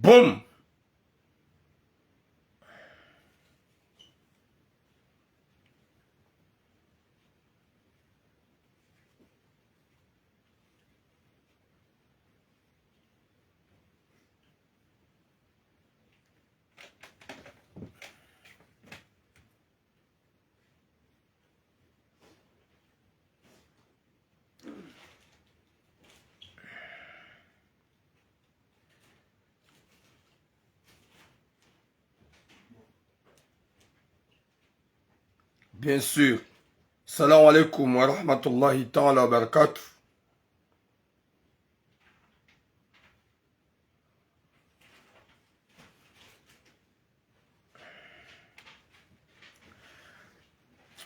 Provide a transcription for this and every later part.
Boum. Bien sûr. Salam alaikum wa rahmatullahi ta'ala wa barakatuh.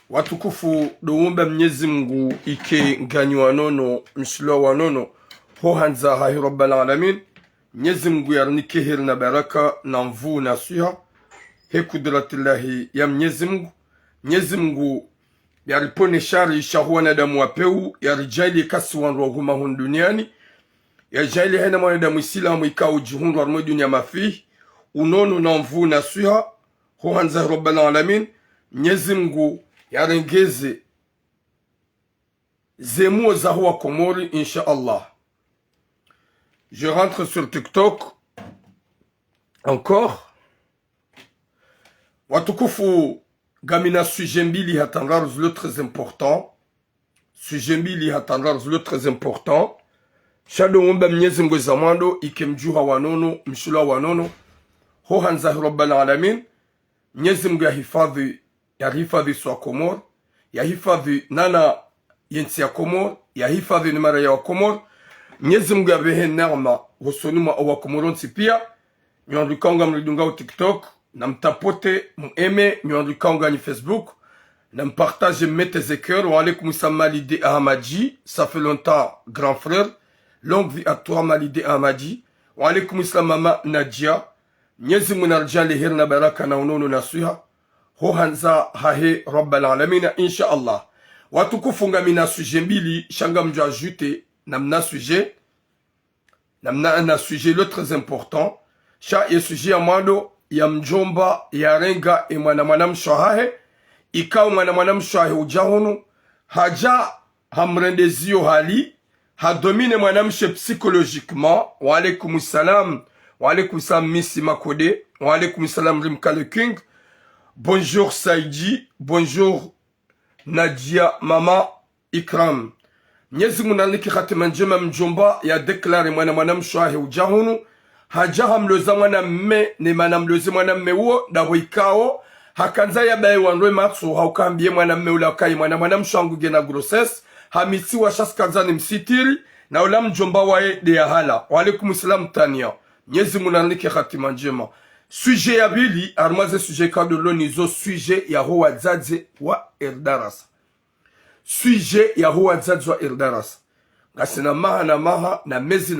Watukufu duumba Mwenyezi Mungu ike ngani wanono mshilo wanono ho hanza hahi rabbal alamin. Mwenyezi Mungu yarnike heri na baraka na mvuu na siha he kudratillahi ya Mwenyezi Mungu. Mwenyezi Mungu yaripone shari shahu wanadamu wapeu yarijali kasi wanrohuma hun duniani yajali hena mwanadamu isilamu ikawu jihundu warmo dunia mafihi unono na mvuu na siha ho hanza rabbal alamin. Mwenyezi Mungu yarengeze zemo za huwa Komori insha'Allah. Je rentre sur TikTok encore. Watukufu gamina sujet mbili hatandar zlo très important. Sujet mbili hatandar zlo très important. Shado umba Mwenyezi Mungu zamando ikemjuha wanono mshula wanono ho hanza rabbal alamin. Mwenyezi Mungu yahifadhi swa Komor, yahifadhi nana yensi ya Komor, yahifadhi nimara ya Komor. Mwenyezi Mungu yabehe neema husonuma wa Komoronsi pia. Nyandukanga mridunga TikTok, na mtapote mueme nyandukanga ni Facebook, na mpartage mette zeker. Wa alaikum salam Malide Ahmadji, ça fait longtemps grand frère. Longue vie à toi Malide Ahmadji. Wa alaikum salam mama Nadia. Mwenyezi Mungu narja leheri na baraka na unono na suha ho hanza hahe rabbal alamina insha'Allah. Watukufu ngamina sujet mbili shanga mjo ajute namna sujet namna sujet le très important sha ye sujet ya mwando ya mjomba ya renga e mwana mshahahe ikaw mwana mshahahe ujahunu haja hamrendezio hali ha domine mwana mshe psychologiquement. Wa alaikum salam Missy Makode, wa alaikum salam Rimka le King. Bonjour Saïdi, bonjour Nadia, Mama Ikram. Mwenyezi Mungu naliki khatima njema mjomba ya deklare mwana mshahe ujahunu haja hamloza mwana mme ne manamloze mwana mme uo daho ikao hakanza ya bae wanroe matsu haukambie mwana mme ula kai mwana mshangu gena grossesse hamisi wa shaskanza ni msitiri na ula mjomba wae de ya hala. Wa alaikum salam Tania. Mwenyezi Mungu naliki khatima njema. Sujet ya bili armaze sujet kadolo nizo sujet ya huwa zadze wa Eldarasa. Sujet ya huwa zadze wa Eldarasa. Ngasina maha na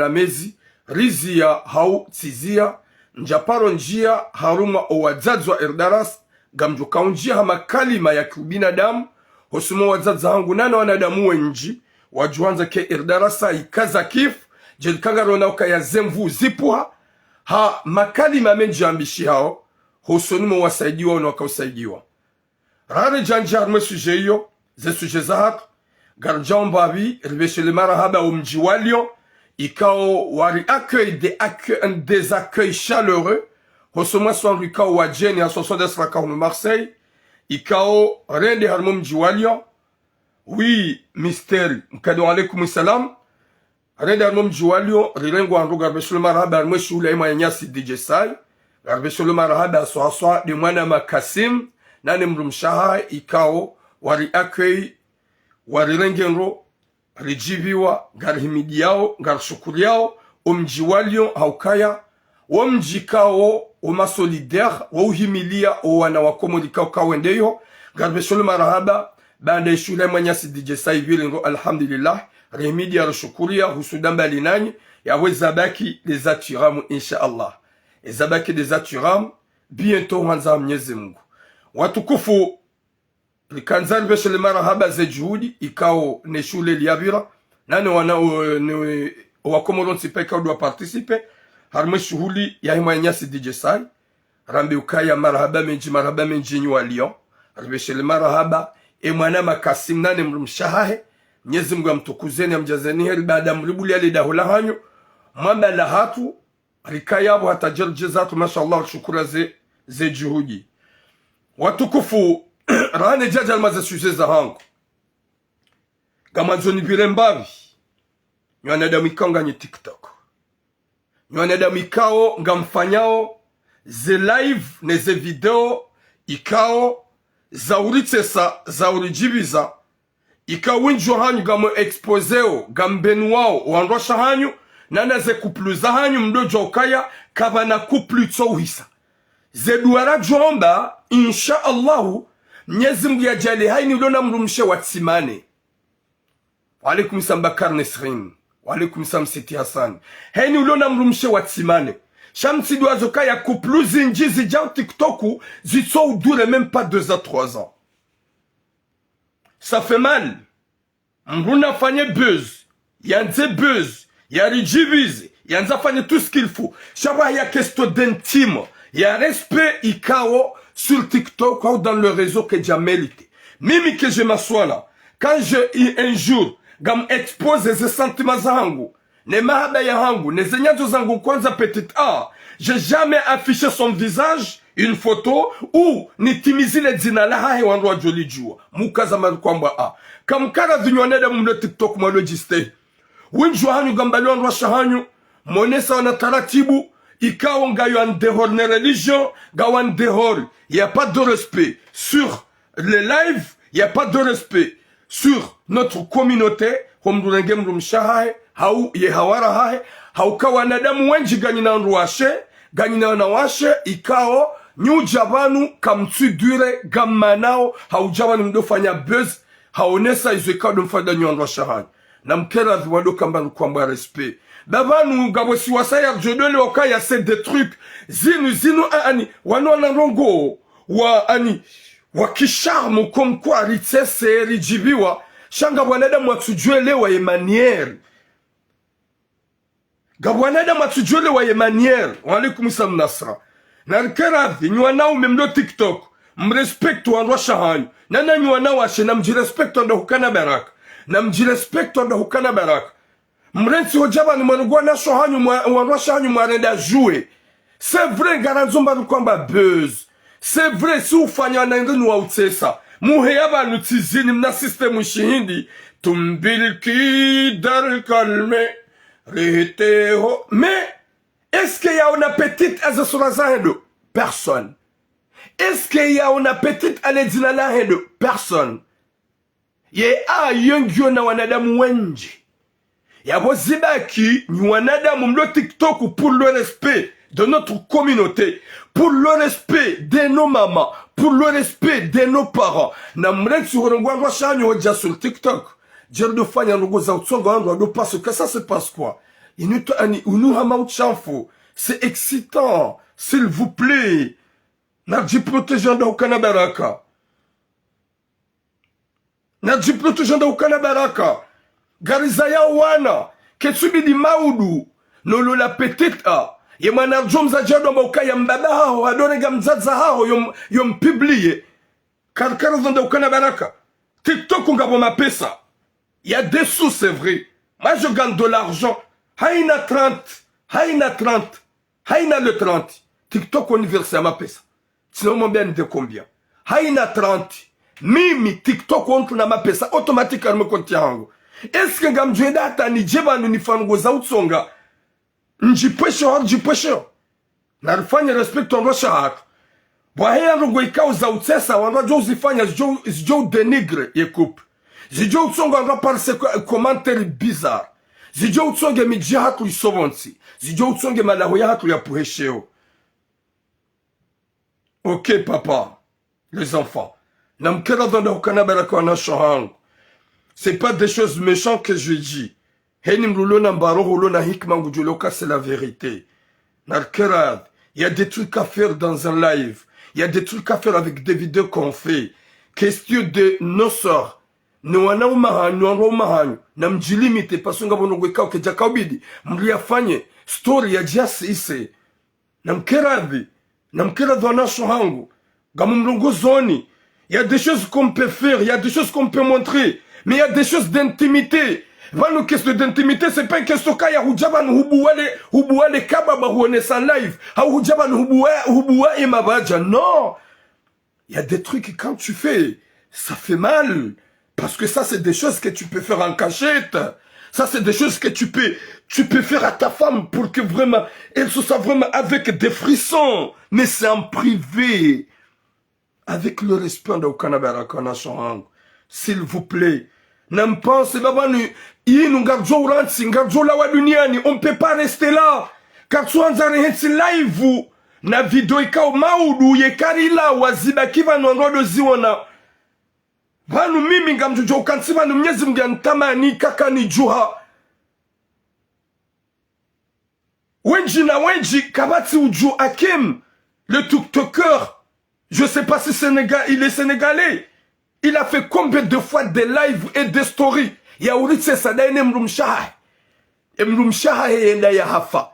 mezi rizi ya hau tizia njaparo njia haruma owa zadze wa Eldarasa gamjuka unjia hama kalima ya kibinadamu hosumo wa zadze hangu nana wanadamu wenji wajuanza ke Eldarasa ikaza kifu jelikanga rona uka ya zemvu zipuha ha makalima menji ambishi hao husonimo wasaidiwa na wakausaidiwa rare janjar me sujet yo ze sujet za garjan babi ribeshele marahaba umjiwalio ikao wari accueil des accueils chaleureux husoma swangu ikao wajeni ya soso desraka unu Marseille ikao rende harmo mjiwalio. Oui mystère mkado alaikum salam renda mom jualio rilengo anru garbeshule marahaba armwe shule ima yanyasi DJ Sai garbeshule marahaba so de mwana makasim nane mrumshaha ikao wari accueil wari rengenro rijiviwa garhimidiao garshukuriao omjiwalio haukaya omjikao oma solidaire wa uhimilia o wana wakomodikao kawendeyo garbeshule marahaba bande shule ima yanyasi DJ Sai vilengo alhamdulillah remidi ya rushukuria husudamba linanyi ya wezabaki des aturamu insha'Allah. Ezabaki des aturamu bientôt hanza Mwenyezi Mungu. Watukufu likanzari beshele marahaba ze juhudi ikao ne shule liabira nane wana wa Komoronsi peka udwa participe harma shughuli ya hima nyasi DJ Sai rambe ukaya marhaba menji nyu wa Lyon arbeshele marhaba e mwana makasim nane mrumshahahe Mwenyezi Mungu amtukuzeni amjazeni heri baada mribuli ale dahola hanyo mwamba la hatu rikayabo hata jerjezatu mashallah shukura ze juhudi watukufu rane jaja almaze suje za hangu kama nzoni birembavi nywana da mikanga nye TikTok nywana da mikao ngamfanyao ze live ne ze video ikao za uritesa za urijibiza ikawinjo hanyu gamo expozeo gambenuao wandosha hanyu nana ze kupluza hanyu mdojo okaya kabana kuplu tsohisa ze duara jomba insha Allahu Mwenyezi Mungu yajali haini ulona mrumshe watsimane Walaikum salam Bakar Nesrin Walaikum salam Siti Hassan haini ulona mrumshe watsimane Shamsi doazo kaya kuplu zinjizi jao TikToku zitso dure même pas 2 à 3 ans. Ça fait mal. Mruna fanye buzz. Yanze buzz. Yarijibize. Yanza fanye tout ce qu'il faut. Shaba ya question d'intime. Ya respect ikao sur TikTok ou dans le réseau que j'ai mérité. Mimi que je m'assois là. Quand un jour, gam expose ces sentiments zangu. Ne mahaba ya hangu. Ne zenyazo zangu kwanza petite A. J'ai jamais affiché son visage, une photo, ou ni timizi le dzina la hae wanwa joli jua. Mukaza marukwamba a. Kamkara vinyoneda mumle TikTok mwalo jiste. Winjua hanyu gambali wanwa shahanyu. Monesa wana taratibu. Ikawa ngayo an dehor ne religion. Gawan dehor. Y a pas de respect. Sur les lives, y a pas de respect. Sur notre communauté. Homdurenge mrumshahae. Hau ye hawara hae. Haukawa wanadamu wenji ganina nruashe. Ganina nawashe ikao nyujabanu kamtudure gamanao haujabanu mdofanya buzz haonesa izo ikao mfada nyondwa shahani na mkera wado kamba kwamba respect babanu gabosi wasaya jodole wakaya c'est des trucs zinu ani wanona rongo wa ani wakisharmu comme quoi ritese rijibiwa shanga wanadamu watujwelewa ye manière Gabwanada matujole wa ye manière. Walaikum salam nasra. Narkarathi nywanao memdo TikTok. Mrespect wandwa shahanyu. Nana nywanao ashe na mjirespect wanda hukana baraka. Na mjirespect wanda hukana baraka. Mrensi hojaba ni manugwa na shahanyu wandwa shahanyu mwarenda jouer. C'est vrai garanzomba nukwamba buzz. C'est vrai si ufanya na ndinu wa utesa. Muheyaba nutizini mna system ushihindi. Tumbilki dar kalme. Mais, est-ce qu'il y a une appétit à ce soir-là? Personne. Est-ce qu'il y a une appétit à l'edinala? Personne. Ye a yongyo na wanadamu wenji. Ya bozibaki ni wanadamu mlo TikTok pour le respect de notre communauté, pour le respect de nos mamans, pour le respect de nos parents. Na mrensi horongwa shanyo hoja sur TikTok. Parce que ça se passe quoi? C'est excitant. S'il vous plaît. Nadji protégeant de Okanabaraka. Nadji protégeant de Okanabaraka. Garizaya wana. Ketsubi di maudu. Nolo la petite a. Yemana jomza jado moka yambaba hao. Adore gamzaza hao. Yom publié. Karkarazan de Okanabaraka. TikTok ungabo mapesa. Il y a des sous, c'est vrai. Moi, je gagne de l'argent. Haïna 30. Haïna 30. Haïna le 30. TikTok universel ma pesa. Sinon, mon bien de combien? Haïna 30. Mimi, TikTok contre na ma pesa. Automatiquement, kontiango. Est-ce que gamjeda tani jeba nunifango za utsonga? Njipesho. Narifanya respect on rocha hatu. Bwahea rungo ikao za utsesa. Wanwa jo zifanya jo denigre ye couple. Zijo utsonga nga parse commentaire bizarre. Zijo utsonge miji hatu isobonsi. Zijo utsonge malahoya hatu ya puhesheo. Ok papa, les enfants. Namkera dans le Kanabaraka na shahangu. C'est pas des choses méchantes que je dis. Heni mlulo na mbaro hulo na hikma ngujuloka, c'est la vérité. Narkera, il y a des trucs à faire dans un live. Il y a des trucs à faire avec des vidéos qu'on fait. Question de nos sorts. ni wana umahanyu wanro umahanyu na mjilimite pasunga bono gwekao keja kaubidi mliyafanye story ya jiasi ise na mkeradhi wanasho hangu gamu mlongo zoni. Il y a des choses qu'on peut faire, il y a des choses qu'on peut montrer, mais il y a des choses d'intimité. Vano question d'intimité, c'est pas une question kaya hujaban hubuale kababa huone sans live, ha hujaban hubua imabaja. Non, il y a des trucs que quand tu fais, ça fait mal, parce que ça c'est des choses que tu peux faire en cachette. Ça c'est des choses que tu peux faire à ta femme pour que vraiment elle se sent vraiment avec des frissons, mais c'est en privé. Avec le respect de Kanabera Kanashang, s'il vous plaît, n'importe babanu, nous gardons ransi, gardons la waduniani, on peut pas rester là. Car tu as un live, na vidéo ika maudu ye karila waziba kiva nongodo ziwana. Banu mimi ngamjujo kansi banu mnyezi mgantamani kakani juha. Wenji na wenji kabati uju akim, le tiktoker. Je sais pas si il est sénégalais. Il a fait combien de fois des lives et des stories. Il y a eu ça d'ailleurs mrumshaha. Mrumshaha yenda ya hafa.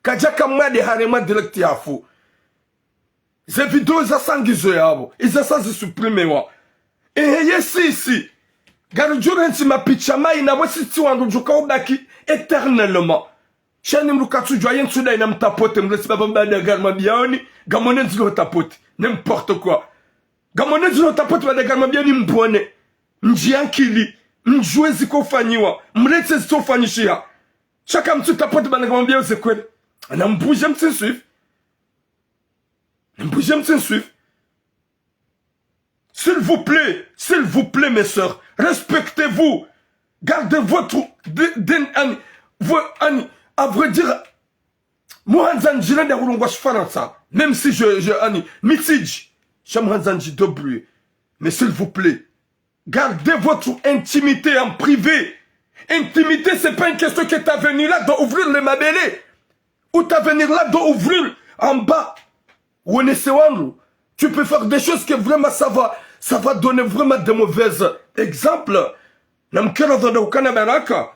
Kajaka mwade harema direct yafu. Ces vidéos za sangizo yabo. Iza sangi supprimer wa. Ici. Garujure nti mapichama ina wasiti wandujuka ubaki éternellement. Chani mlukatu joyen tsuda ina mtapote mlesi baba mbada garma biaoni. Gamone nzilo tapote. N'importe quoi. Gamone nzilo tapote bada garma biaoni mbone. Njiankili. Mjue ziko fanyiwa. Mlete zito fanyishia. Chaka mtu tapote bada garma biaoni zekwele. Na mbuje mtsin suif. S'il vous plaît, mes sœurs, respectez-vous. Gardez votre... à vrai dire, moi, même si mais s'il vous plaît, gardez votre intimité en privé. Intimité, c'est pas une question que t'as venu là d'ouvrir les mabélés. Ou t'as venu là d'ouvrir en bas. Tu peux faire des choses que vraiment ça va donner vraiment de mauvais exemples. Namkera dhada ukana baraka.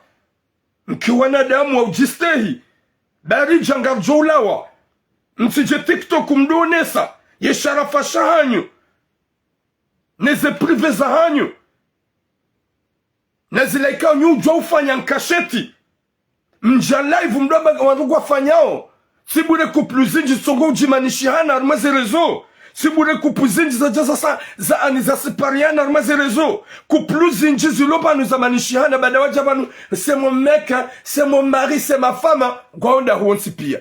Mkiwana damu wa ujistehi. Bari jangar joulawa. Msije TikTok mdonesa. Yesharafa shahanyu. Neze prive za hanyu. Neze laika nyu ujwa ufanya nkasheti. Mja live mdoba wanugwa fanyao. Sibure kupluzinji songo ujimanishihana armaze rezo. Sibure kupluzinji za jaza za anizasipariana armaze rezo. Kupluzinji ziloba nuzamanishihana badawaja banu. C'est mon mec, c'est mon mari, c'est ma femme. Gwanda hu ontipia.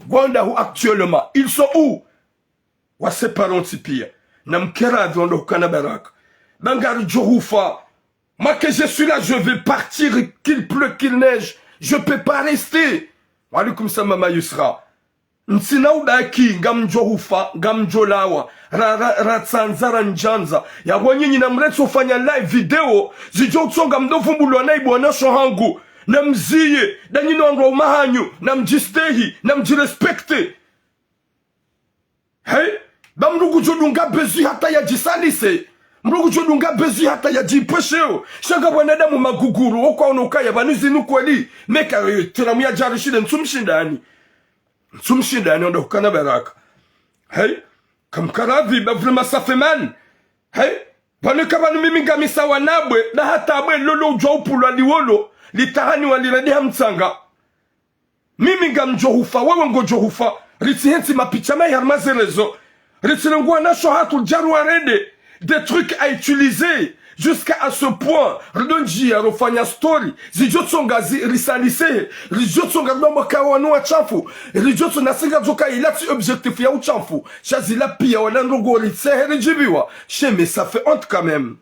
Gwanda hu actuellement. Ils sont où? Wase paron tipia. Namkera aviondo hukana baraka. Bangari johufa. Moi que je suis là, je vais partir, qu'il pleut, qu'il neige. Je peux pas rester. Walikum sama Yusra. Nsina udaki gamjo hufa, gamjo lawa, ratsanzara njanza. Ya wanyinyi na mreto fanya live video, zijo utsonga mdofu mbulu naibu wanasho hangu. Na mziye, danyi wangu mahanyu, na mjistehi, na mjirespekte. Hey, ba mrugu jodunga bezu hata ya jisalise. Mrugu jodunga bezu hata ya jipesheo. Shanga wanadamu maguguru, okwa onokaya, banuzi nukweli. Meka, tiramuya jarishide nsumshindani. Nsumshindani onda hukana baraka. Hey, kamkaradhi, vraiment ça fait mal. Hey, banuka banu mimi ngamisa wanabwe, na hata abwe lolo ujwa upulwa liwolo, litahani waliradi hamtsanga. Mimi ngamjo hufa, wewe ngojo hufa, riti henti mapichama yarmaze rezo. Riti ngwa nasho hatu jaru arede. Des trucs à utiliser jusqu'à ce point. Redonji ya rofanya story. Zijotsonga risalise. Zijotsonga nomba kawanu wa chafu. Zijotsonga nasinga zoka ilati objectif ya uchafu. Chazila pia wanandogo ritse rijibiwa. Che, mais ça fait honte quand même.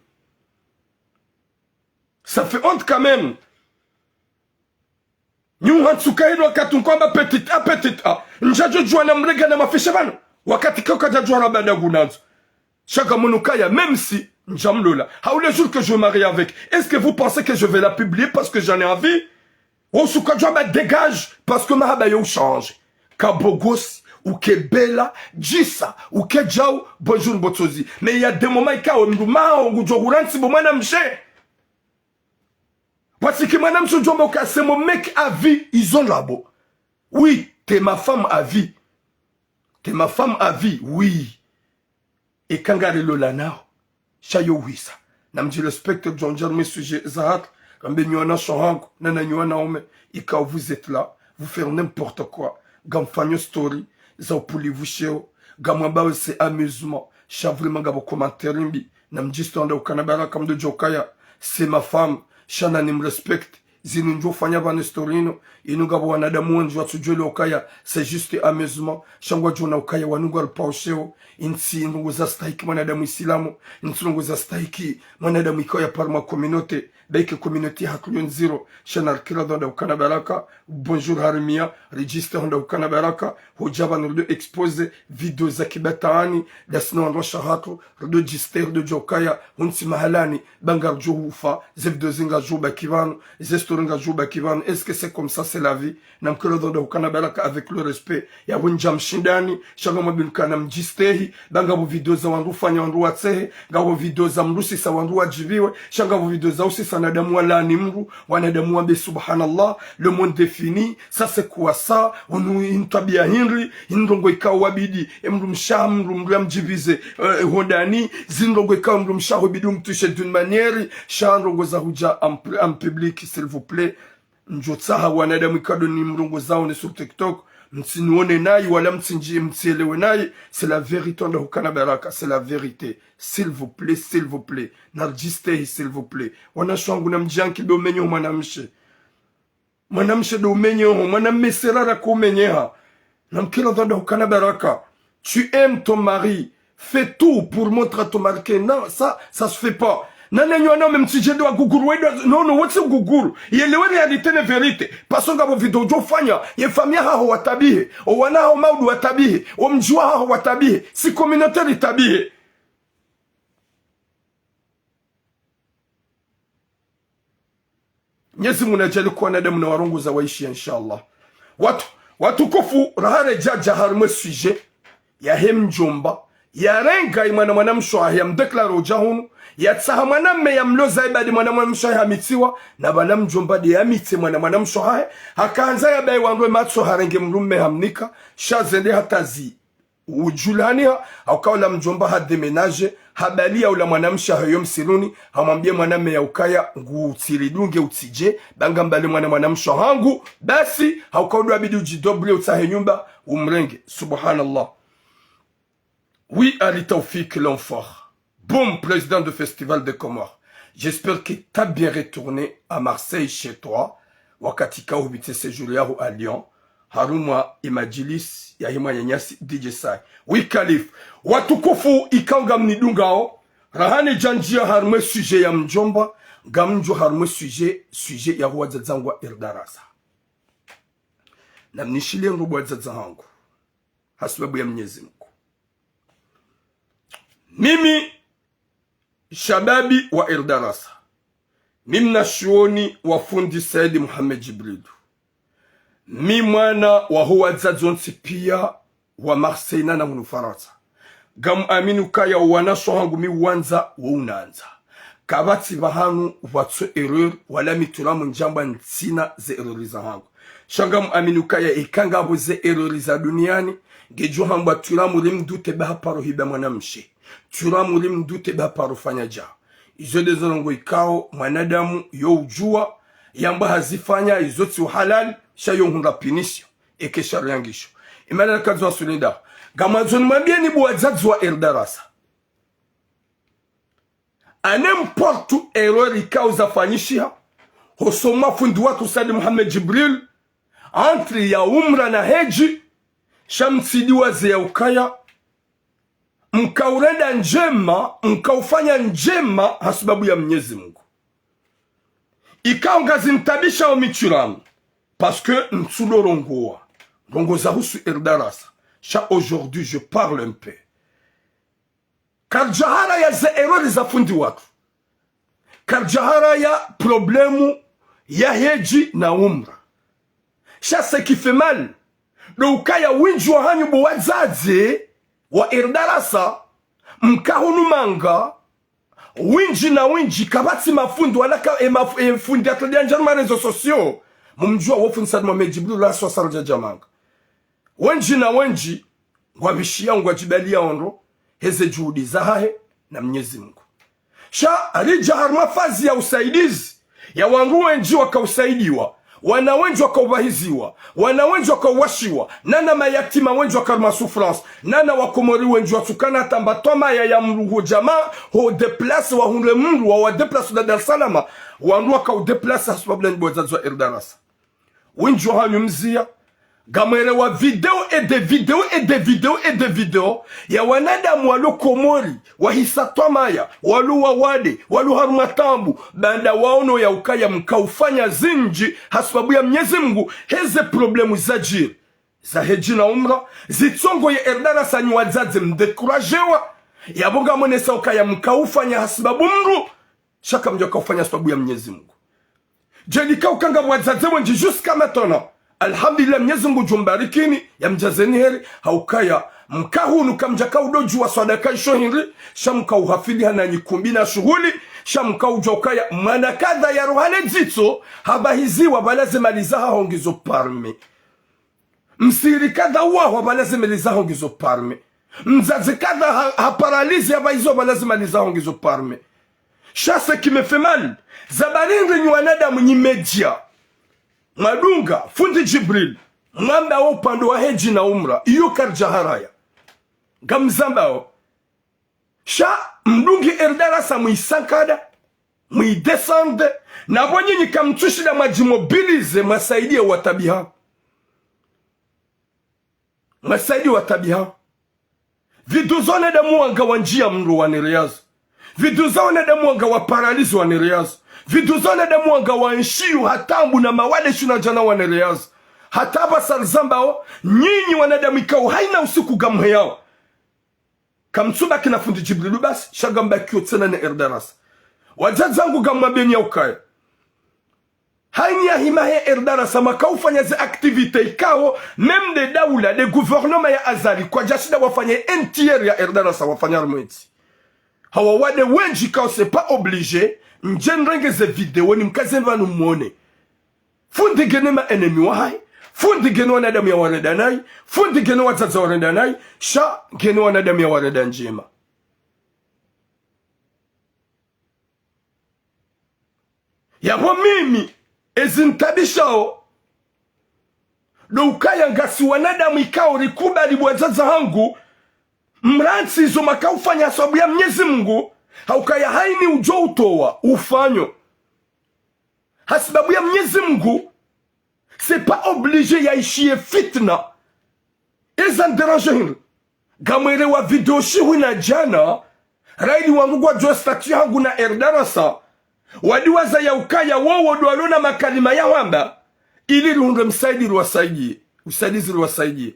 Ça fait honte quand même. Nyuhansuka hino katunkwamba petit a. Njajo juwa na mrega na mafishabano. Wakati koka jajua rabada gunanzo. Chaque monokaya, même si, Njamlola, les jours que je me marie avec, est-ce que vous pensez que je vais la publier parce que j'en ai envie? Ou sous quoi je dégage parce que ma habayo change. Kabogos, ou que Bella, Jissa, ou que Jao, bonjour Botsozi. Mais il y a des moments où on goudjouran si bon manamche. Parce que madame Sojomba, c'est mon mec à vie, ils ont là-bas. Oui, t'es ma femme à vie. T'es ma femme à vie, oui. Et quand gare le lana, chayo oui ça. Namdi respecte John Jeremy sujet Zahat, quand ben y'en shahang, nana y'en ome, et quand vous êtes là, vous faites n'importe quoi. Gam fanyo story, za pouli vous cheo, gamamba c'est amusement, vraiment gabo commentaire imbi, namdi standa au Canada comme de Jokaya, c'est ma femme, Shana ne me respecte. Zinunjo fanya bane storino inuga wanadamu wanjwa tujole okaya c'est juste amusement shangwa jona okaya wanuga alpausheo insi nungu za staiki mwanadamu islamu insi nungu za staiki mwanadamu ikoya parma communauté beke communauté hakulyon zero shana kila donda ukana baraka bonjour harmia register donda ukana baraka hojaba nurdo expose video za kibataani dasno ndo shahatu rdo gister de jokaya unsi mahalani bangar juhufa zevdo zinga juba kivano zestoringa juba kivano. Est-ce que c'est comme ça c'est la vie? Namkelo donda ukana baraka avec le respect ya wunjam shindani shangoma bilkana mjistehi banga video za wandu fanya wandu watsehe gawo video za mrusi sa wandu wajibiwe shanga video za usi sanadamu wala ni mru wanadamu wambe subhanallah le monde défini ça c'est quoi ça onu intabia hinri indongo ikaw wabidi mru msha mru mjibize hondani zindongo ikaw mru msha wabidi mtushe d'une manière shandongo za huja en public s'il vous plaît njotsaha wanadamu ikado ni mrongo zao ni sur TikTok msinuone nayi wala msielewe nayi. C'est la vérité on hukana baraka, c'est la vérité. S'il vous plaît narjiste s'il vous plaît wanashwangu na mjanki do menyo mwanamshe do menyo mwanamesera ko menyeha namkilo ndo hukana baraka. Tu aimes ton mari, fais tout pour montrer à ton mari que non ça se fait pas. Nana nyona même si je dois guguru non what's guguru yelewe réalité ne vérité parce que ngabo video jo fanya ye famia hao watabihe o wana hao maudu watabihe o mjua hao watabihe si communautaire itabihe. Nyezi munajali kwa nadamu na warongo za waishi inshallah. Watu kufu rahare jaja harme sujet ya hem jomba ya renga imana mwanamsho ya mdeklaro jahunu ya tsaha mwanamme ya mloza ibadi mwanamsho ya mitiwa na bala mjomba de ya miti mwanamsho hakaanza ya bai wangwe matso harenge mlume hamnika shazende hatazi ujulani haukaula mjomba hademenage habali ya ula mwanamsho hayo msiruni hamwambie mwanamme ya ukaya ngutilidunge utije banga mbali mwanamsho hangu basi haukaula abidi ujidoble utahe nyumba umrenge subhanallah. Oui, Ali Taoufik l'enfort. Bon président de festival de Comores. J'espère que tu as bien retourné à Marseille chez toi. Wakatika ubite séjour à Lyon. Haruma Imajilis Yahima Yanyasi DJ Sai. Oui, Khalif. Watukufu ikanga mnidungao. Rahane janjia harme sujet ya mjomba. Gamnjo harme sujet ya huwa zazangwa irdarasa. Namnishile ngubu zazangu. Hasbabu ya Mwenyezi Mungu. Mimi shababi wa Irdarasa. Mimi nashuoni wa fundi Saidi Muhammad Jibrilu. Mi mwana wa huwa zazonsi pia wa Marseille na Ufaransa. Gamu aminu kaya wanasho hangu mi wanza wa unanza. Kabati bahanu watso erreur wala mitulamu njamba ntsina ze erroriza hangu. Shangamu aminu kaya ikanga boze erroriza duniani. Gejo hamba tulamu limdute baha paro hiba mwanamshi. Tulamu limdute baha paro fanyaja. Izo dezonongo ikao mwanadamu yo ujua. Yamba hazifanya izoti uhalali. Shayo hunga pinisio. Eke shariangisho. Imana kazwa sunida. Gamazoni mwambie ni buwazadzwa Irdarasa. A n'importe erreur ikao zafanyishia. Hosoma fundi watu Saidi Muhammad Jibril. Antri ya umra na heji. Shamsidiwa ze ya ukaya. Mkaurenda njema. Mkaufanya njema hasubabu ya Mwenyezi Mungu. Ikao ngazintabisha omichuramu. Parce que nsulo rongoa. Rongo zahusu Irdarasa. Cha aujourd'hui je parle un peu. Car jahara ya ze erreur za fundi watu. Car jahara ya problemu ya heji na umra. Cha ce qui fait mal. Le ukaya winju wa hanyu bo wazaze wa Irdarasa. Mkahunu manga. winji na winji kabati mafundo alaka fundi atladia njama rezo sosio mumjua wofu nsadu mamejibilu la swasarja jamanga wenji na wenji wabishia ngwajibalia onro heze juhudi zahahe na Mwenyezi Mungu sha alija harma fazi ya usaidizi ya wangu wenji wakausaidiwa wana wenji wakaubahiziwa wana wenji wakauwashiwa nana mayatima wenji wakarma souffrance nana wakomori wenji watukana tambatoma ya mruhu jamaa ho deplace wa hunre mru wa deplace da Dar es Salaam wandu wakaudeplace hasbabla nibozazo wa Erdarasa wenji hanyu mzia gamere wa video et des vidéos et des vidéos et des vidéos ya wanadamu walu komori wahisatwamaya walu wawade walu harumatambu banda waono ya ukaya mkaufanya zinji hasbabu ya Mwenyezi Mungu heze problemu za jiri za heji na umra zitongo ya Erdarasa nyuwazaze mdekurajewa ya bonga mwenesa ukaya mkaufanya hasbabu mru shaka mjoka ufanya hasbabu ya Mwenyezi Mungu jelika ukanga mwazaze wenji jusqu'à maintenant. Alhamdulillah Mwenyezi Mungu jumbarikini ya mjazeni heri haukaya mkahunu kamjaka udoju wa sadaka ishohiri shamka uhafili hana nyikumbi na shughuli shamka ujaukaya manakadha ya rohane zito habahiziwa balaze malizaha hongizo parme msiri kadha uwa balaze malizaha hongizo parme mzazi kadha haparalizi habahiziwa balaze malizaha hongizo parme shase kimefe mal zabarinri ni wanadamu ni media Madunga, fundi Jibril, mwamba wa upando wa heji na umra, iyo karjaharaya. Gamzambao. Sha mdungi Erdarasa muisankada, muidesande, na wanyi nikamtushida majimobilize masaidie watabiha. Masaidie watabiha. Viduzone da muanga wanjia mru waniriazu. Viduzone da muanga waparalizi waniriazu. Viduzone da muanga wanshiyu hatambu na mawale shuna jana waneleazu. Hataba salzambao, nyinyi wanadamu ikao haina usiku gamu yao. Kamtsuba kina fundi Jibrilu basi, shagamba kio tena na Erdarasa. Wajazangu gamu beni ya ukaya. Haini ya himahe Erdarasa makaufanya ze aktivite ikao, meme de daula, de gouvernement ya azali, kwa jashida wafanya entier ya Erdarasa wafanya armweti. Hawa wade wenji kao se pa oblige, njenrenge ze video ni mkazenva numone. Fundi gene ma enemi wahai, fundi gene wanadamu ya waredanai, fundi gene wazaza waredanai, sha gene wanadamu ya waredanjema. Yabo mimi ezintabishao do ukaya ngasi wanadamu ikao rikubali wazaza hangu mransi izo makaufanya sababu ya Mwenyezi Mungu haukaya haini ujo utowa ufanyo hasibabu ya Mwenyezi Mungu c'est pas obligé ya ishie fitna eza nderange hinu gamwere wa video shihu na jana raidi wangu kwa jo statue hangu na Erdarasa wadiwaza ya ukaya wowo dualona makalima ya wamba ili runde msaidi ruwasaidie usaidizi ruwasaidie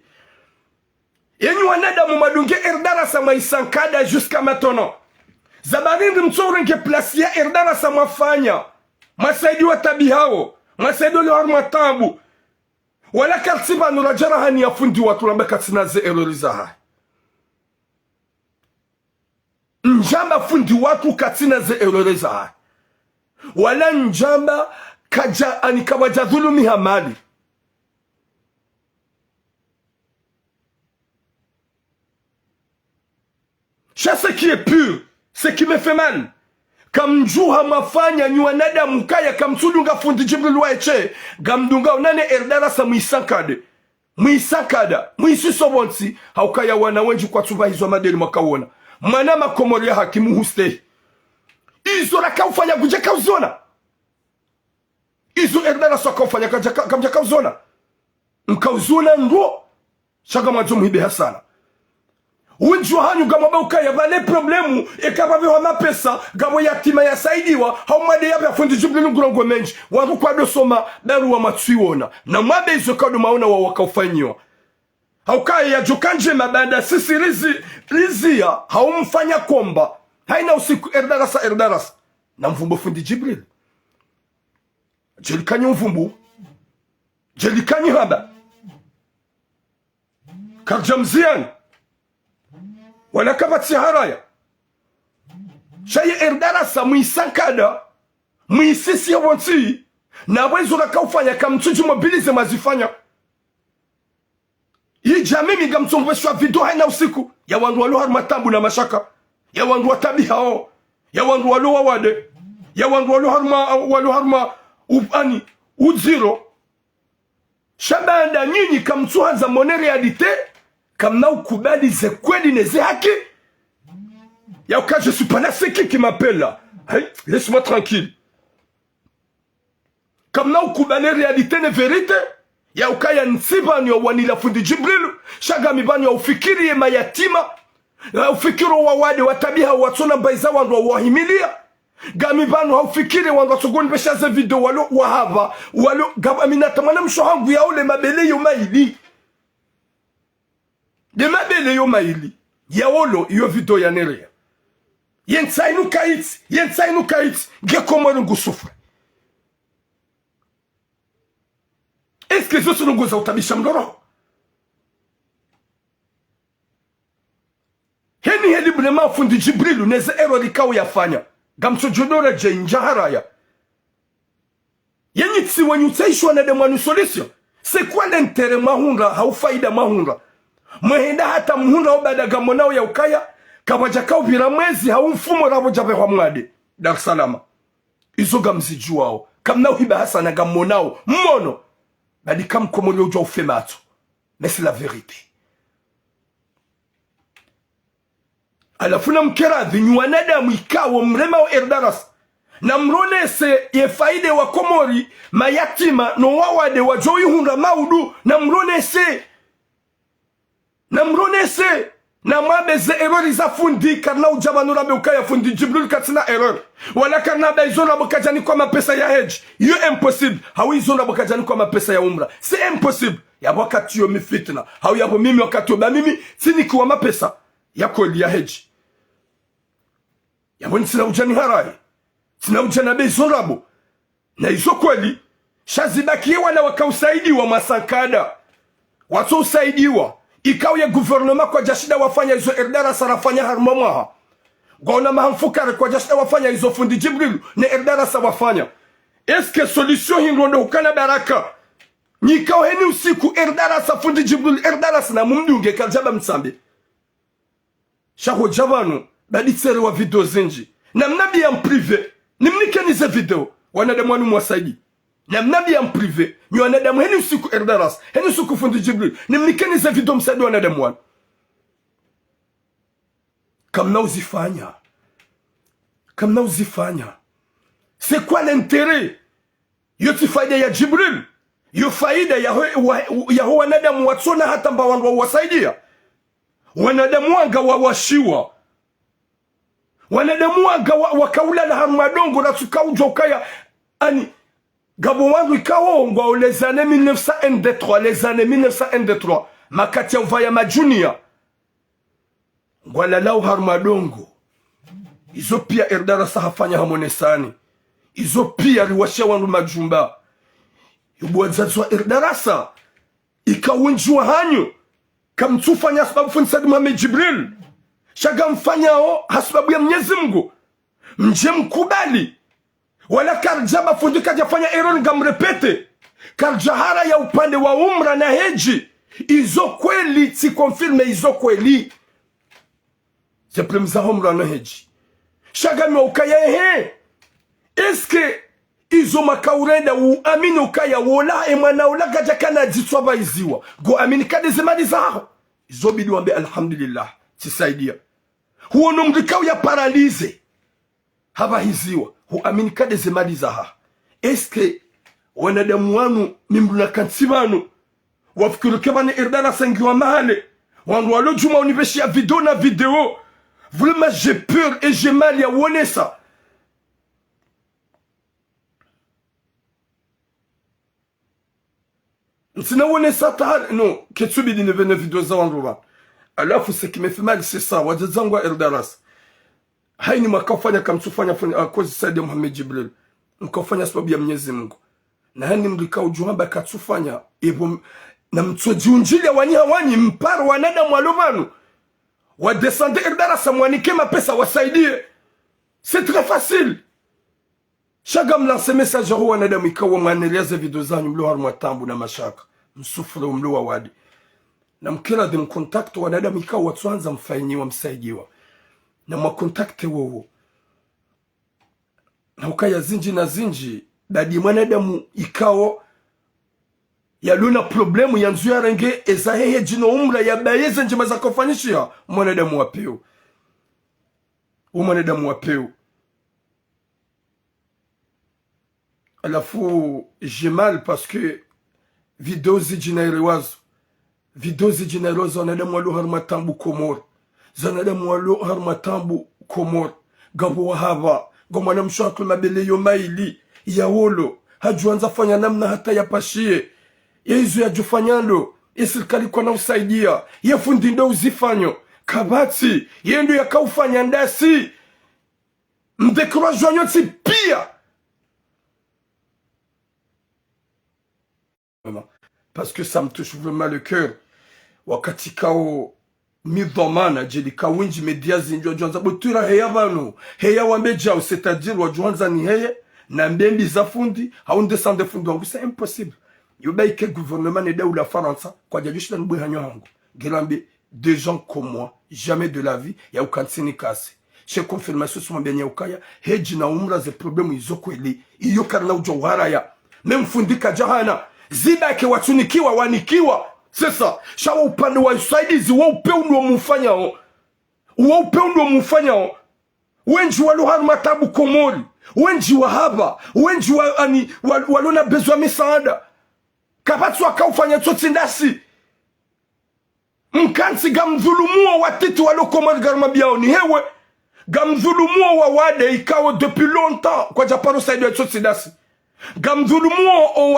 yenyu wanadamu madunge Erdarasa maisankada jusqu'à maintenant zabarindi mtsore nke plasi ya Erdarasa mafanya masaidi wa tabihao masaidi wa harmatambu wala kartiba nurajara hani ya fundi watu lambeka tinaze erorizaha njamba fundi watu katinaze erorizaha wala njamba kaja anikawaja dhulumi hamali ce qui est pur, ce qui me fait mal. Kamjuha mafanya nyuanada mkaya kamsudunga fundi Jibril waeche. Gamdunga unane Erdarasa muisankade. Muisakada. Muisusobonsi. Haukaya wana wenji kwa tuba hizo madeli makawona. Manama komori ya hakimu huste. Izo raka ufanya kujeka uzona. Izo Erdarasa kaufanya kamjaka uzona. Mkauzona ngo. Shaka majumu hibe hasana. Unjua hanyu gama ukaya vale problemu ekababe wa mapesa gamo yatima ya saidiwa haumade ya fundi Jibril ngurongo menji wangu kwa dosoma daru wa matsuiwona na mwabe izo kado maona wa wakaufanyiwa haukaya ya jokanje mabanda sisi rizia haumfanya komba haina usiku Erdarasa na mvumbo fundi Jibril jelikanyi mvumbu jelikanyi haba karjamziani wala kabati haraya shaye Erdarasa muisankada muisisi ya wanti na wezo na kaufanya kamtuji mobilize mazifanya hii jamii migamtsongweshwa video haina usiku ya wandu walo harmatambu na mashaka ya wandu watabi hao ya wandu walo wawade ya wandu walo harma upani uziro shabanda nyinyi kamtuhanza mone realite kamna ukubali ze kweli neze haki ya uka je suis pas là c'est qui m'appelle là hey, laisse-moi tranquille kamna ukubali realite ne verite ya ukaya nsiba ni wanila fundi Jibril shagami bani ya ufikiri ya mayatima ya ufikiro wawade watabiha watsona baiza wandu wahimilia gami bani ya ufikiri wandu wasogoni beshaze video walo wahava walo gaminata mwana mshohangu ya ule mabele yo maili de mabele yo maili ya olo yo video ya nerea yensainu kait gekomoro ngusufra. Est-ce que ce sont nos utabisha mdoro? Heni bulema fundi Jibrilu neze error ikaw yafanya. Gamso jodora je njaharaya. Yenyi tsi wanyu tsaishwa na demwanu solution. C'est quoi l'intérêt mahunra haufaida mahunra? Mwenda hata muhunra obada gamonao ya ukaya kabaja kaubira mwezi haumfumo rabo jabe kwa mwade. Dar es Salaam. Izo gamzi juwao. Kamnao hiba hasana gamonao. Mmono. Badi kam komole ujwa ufemato. Mais c'est la vérité. Alafuna mkeradhi nyuanada mwikawo mrema wa Erdaras. Na mronese ye faide wa komori mayatima no wawade wa joyi hunra maudu na mronese na mabeze errori za fundi karna ujabanura beukaya fundi Jibril katina error wala karna baizona bokajani kwa mapesa ya hedge yo impossible hawizona bokajani kwa mapesa ya umra c'est impossible ya wakati yo mifitna hawi yabo mimi wakati yo ba mimi sini kwa mapesa ya kodi ya hedge yabo nisina ujani harai sina ujana bezona bo na izo kweli shazibaki wala wakausaidiwa masankada watu usaidiwa ikaw ya gouvernement kwa jashida wafanya izo Erdarasa rafanya harmamaha gona mahamfukare kwa jashida wafanya izo fundi Jibril ne Erdarasa wafanya eske solution hingondo ukana baraka nikaw heni usiku Erdarasa fundi Jibril Erdarasa na mumdunge kaljaba mtsambe shaho javano baditsere wa video zinji na mnabi ya mprive nimnikenize video wanadamu wanu mwasaidi na mnabi ya mprive ni wanadamu heni usiku Erdaras heni usiku fundi Jibril nimnikenize video msaidi wanadamu wanu kamna uzifanya c'est quoi l'intérêt yoti faida ya Jibril yo faida ya wanadamu watsona hata mba wangu wasaidia wanadamu wanga wawashiwa wanadamu wanga wakaula na hamadongo na tukauja ukaya ani gabo wangu ikaongwa les années 1901 makati ya uvaya majunia ngwala lau hamadongo izo pia Erdarasa hafanya hamonesani izo pia riwasha wangu majumba yubuadzazwa Erdarasa ikawunjua hanyo kamtufanya sababu funisadi Muhammad Jibril shaga mfanyao hasababu ya Mwenyezi Mungu mje mkubali wala karjaba fundi kajafanya error ngamrepete karjahara ya upande wa umra na heji izo kweli si confirme izo kweli zepremza umra na heji shaga mwaukaya eske izo makaurenda uamini ukaya wola emana ula gajakana jitwaba iziwa go amini kadeze mali zao izo bidi wambe alhamdulillah tisaidia huo nomrikao ya paralize haba hiziwa huamini kadeze mali zao eske wanadamu wanu nimbuna kansibanu wafikiru kebane Erdarasa ngiwa mahale wangu walo juma unibeshi ya video na video vraiment j'ai peur et j'ai mal ya wone ça Sina wone ça tahal non ketsubi di nevene video za wanruba alafu ce qui me fait mal c'est ça wajazangwa Erdarasa haini makafanya kamsufanya kozi Saidi Muhammad Jibril mkafanya sababu ya Mwenyezi Mungu na hani mlikao juhamba katsufanya ebo na mtsojiunjili wani mparo wanadamu walomanu wadesande Erdarasa mwanike mapesa wasaidie C'est très facile. Chaga mlance message huwa wanadamu ikawa mwaneleza video zanyu mlo harumwa tambu na mashaka. Msufura mlo wa wadi. Na mkila de mkontakte wanadamu ikawa watuanza mfainyiwa msaidiwa. Na mwakontakte wowo. Na ukaya zinji na zinji. Dadi mwanadamu ikawa yaluna problemu ya nzu ya renge eza hehe jino umra ya bayeze njema za kufanyishia mwanadamu wapeo. Mwanadamu wapeo. Alafu j'ai mal parce que video zijinairewazo zanadamu walu harmatambu komor zanadamu walu harmatambu komor gabo wahaba gomana mshakul mabele yomaili ya wolo hajuanza fanya namna hata yapashie ya hizo ya jufanyalo ya serikali kwa na usaidia ya fundi ndo uzifanyo kabati yendo ya kaufanya ndasi mdekroajwa nyoti pia. Parce que ça me touche vraiment le cœur. Wakati kao midhamana jeli kawinji media zinjo juanza butura heya vanu heya wamejao, c'est-à-dire wajuanza ni heye na mbembi za fundi haunde sande fundi wangu. C'est impossible. Yobaike gouvernement neda ou la Faransa kwa jajushi na nubwe hanyo hangu gelambe des gens comme moi jamais de la vie ya ukansini kasi chez confirmation sur mbenya ukaya heji na umra ze problemu izoko ili iyo karna ujo waraya même fundi kajahana zibake watunikiwa wanikiwa. Sasa shawa upande wa usaidizi wa upeundo wa mufanyao. Wa upeundo wa mufanyao. Wenji walu harumatabu komori. Wenji wa haba. Wenji wa walona bezwa misaada. Kapatu waka ufanya tsotindasi. Mkansi gamdhulumuwa watiti walo komori garumabiao ni hewe. Gamdhulumuwa wa wade ikawo depuis longtemps kwa japano saidi wa tsotindasi. Gamdhulumuwa o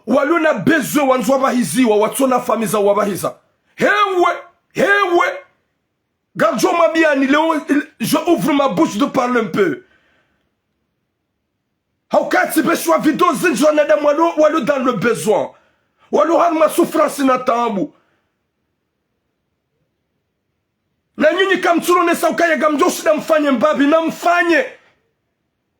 walo na bezwe wanzu wabahiziwa watona famiza wabahiza. Hewe Garjo mabiani leo je ouvre ma bouche de parler un peu. Haukati beswa video zinjo nada walo dans le besoin. Walo hanma souffrance na tambu. Na nyinyi kamtsuro nesa ukaya gamjo shida mfanye mbabi na mfanye.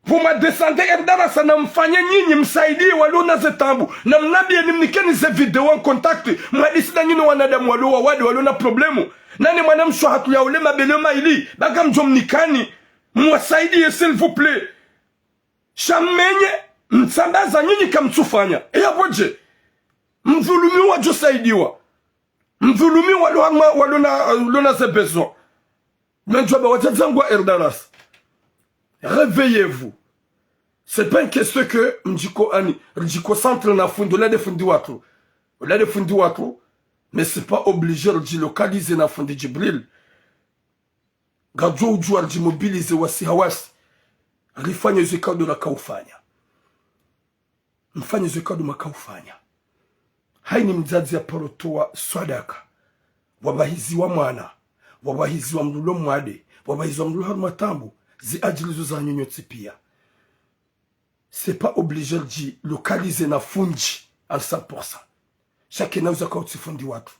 Vuma descende erdarasa na mfanye nyinyi msaidie walo na zetambu. Na mnabie nimnikeni ze video en contact. Mwadisi na nyinyi wanadamu walo wawadi walo na problemu. Nani mwanamsho hatu ya ulema belema ili. Baga mjomnikani. Mwasaidie s'il vous plaît. Shamenye mtsambaza nyinyi kamtsufanya. Eya boje. Mvulumi wa josaidiwa. Mvulumi walo na ze besoin. Menjoba watazangwa erdarasa. Réveillez-vous. C'est pas une question que mjiko centre na fundi la de fundi watu. La de fundi watu. Mais c'est pas obligé de localiser na fundi Jibril. Gadjo ujua de mobiliser wasi hawasi. Alifanya zikao na kaufanya. Mfanya zikao na kaufanya. Haini mzazi ya porotoa sadaka. Wabahizi wa mwana. Wabahizi wa mlulo mwade. Wabahizi wa mlulo matambu. Zi ajilizo za nyonyotsi pia. C'est pas obligé de localiser na fundi à 100%. Chacun na uza kauti fundi watu.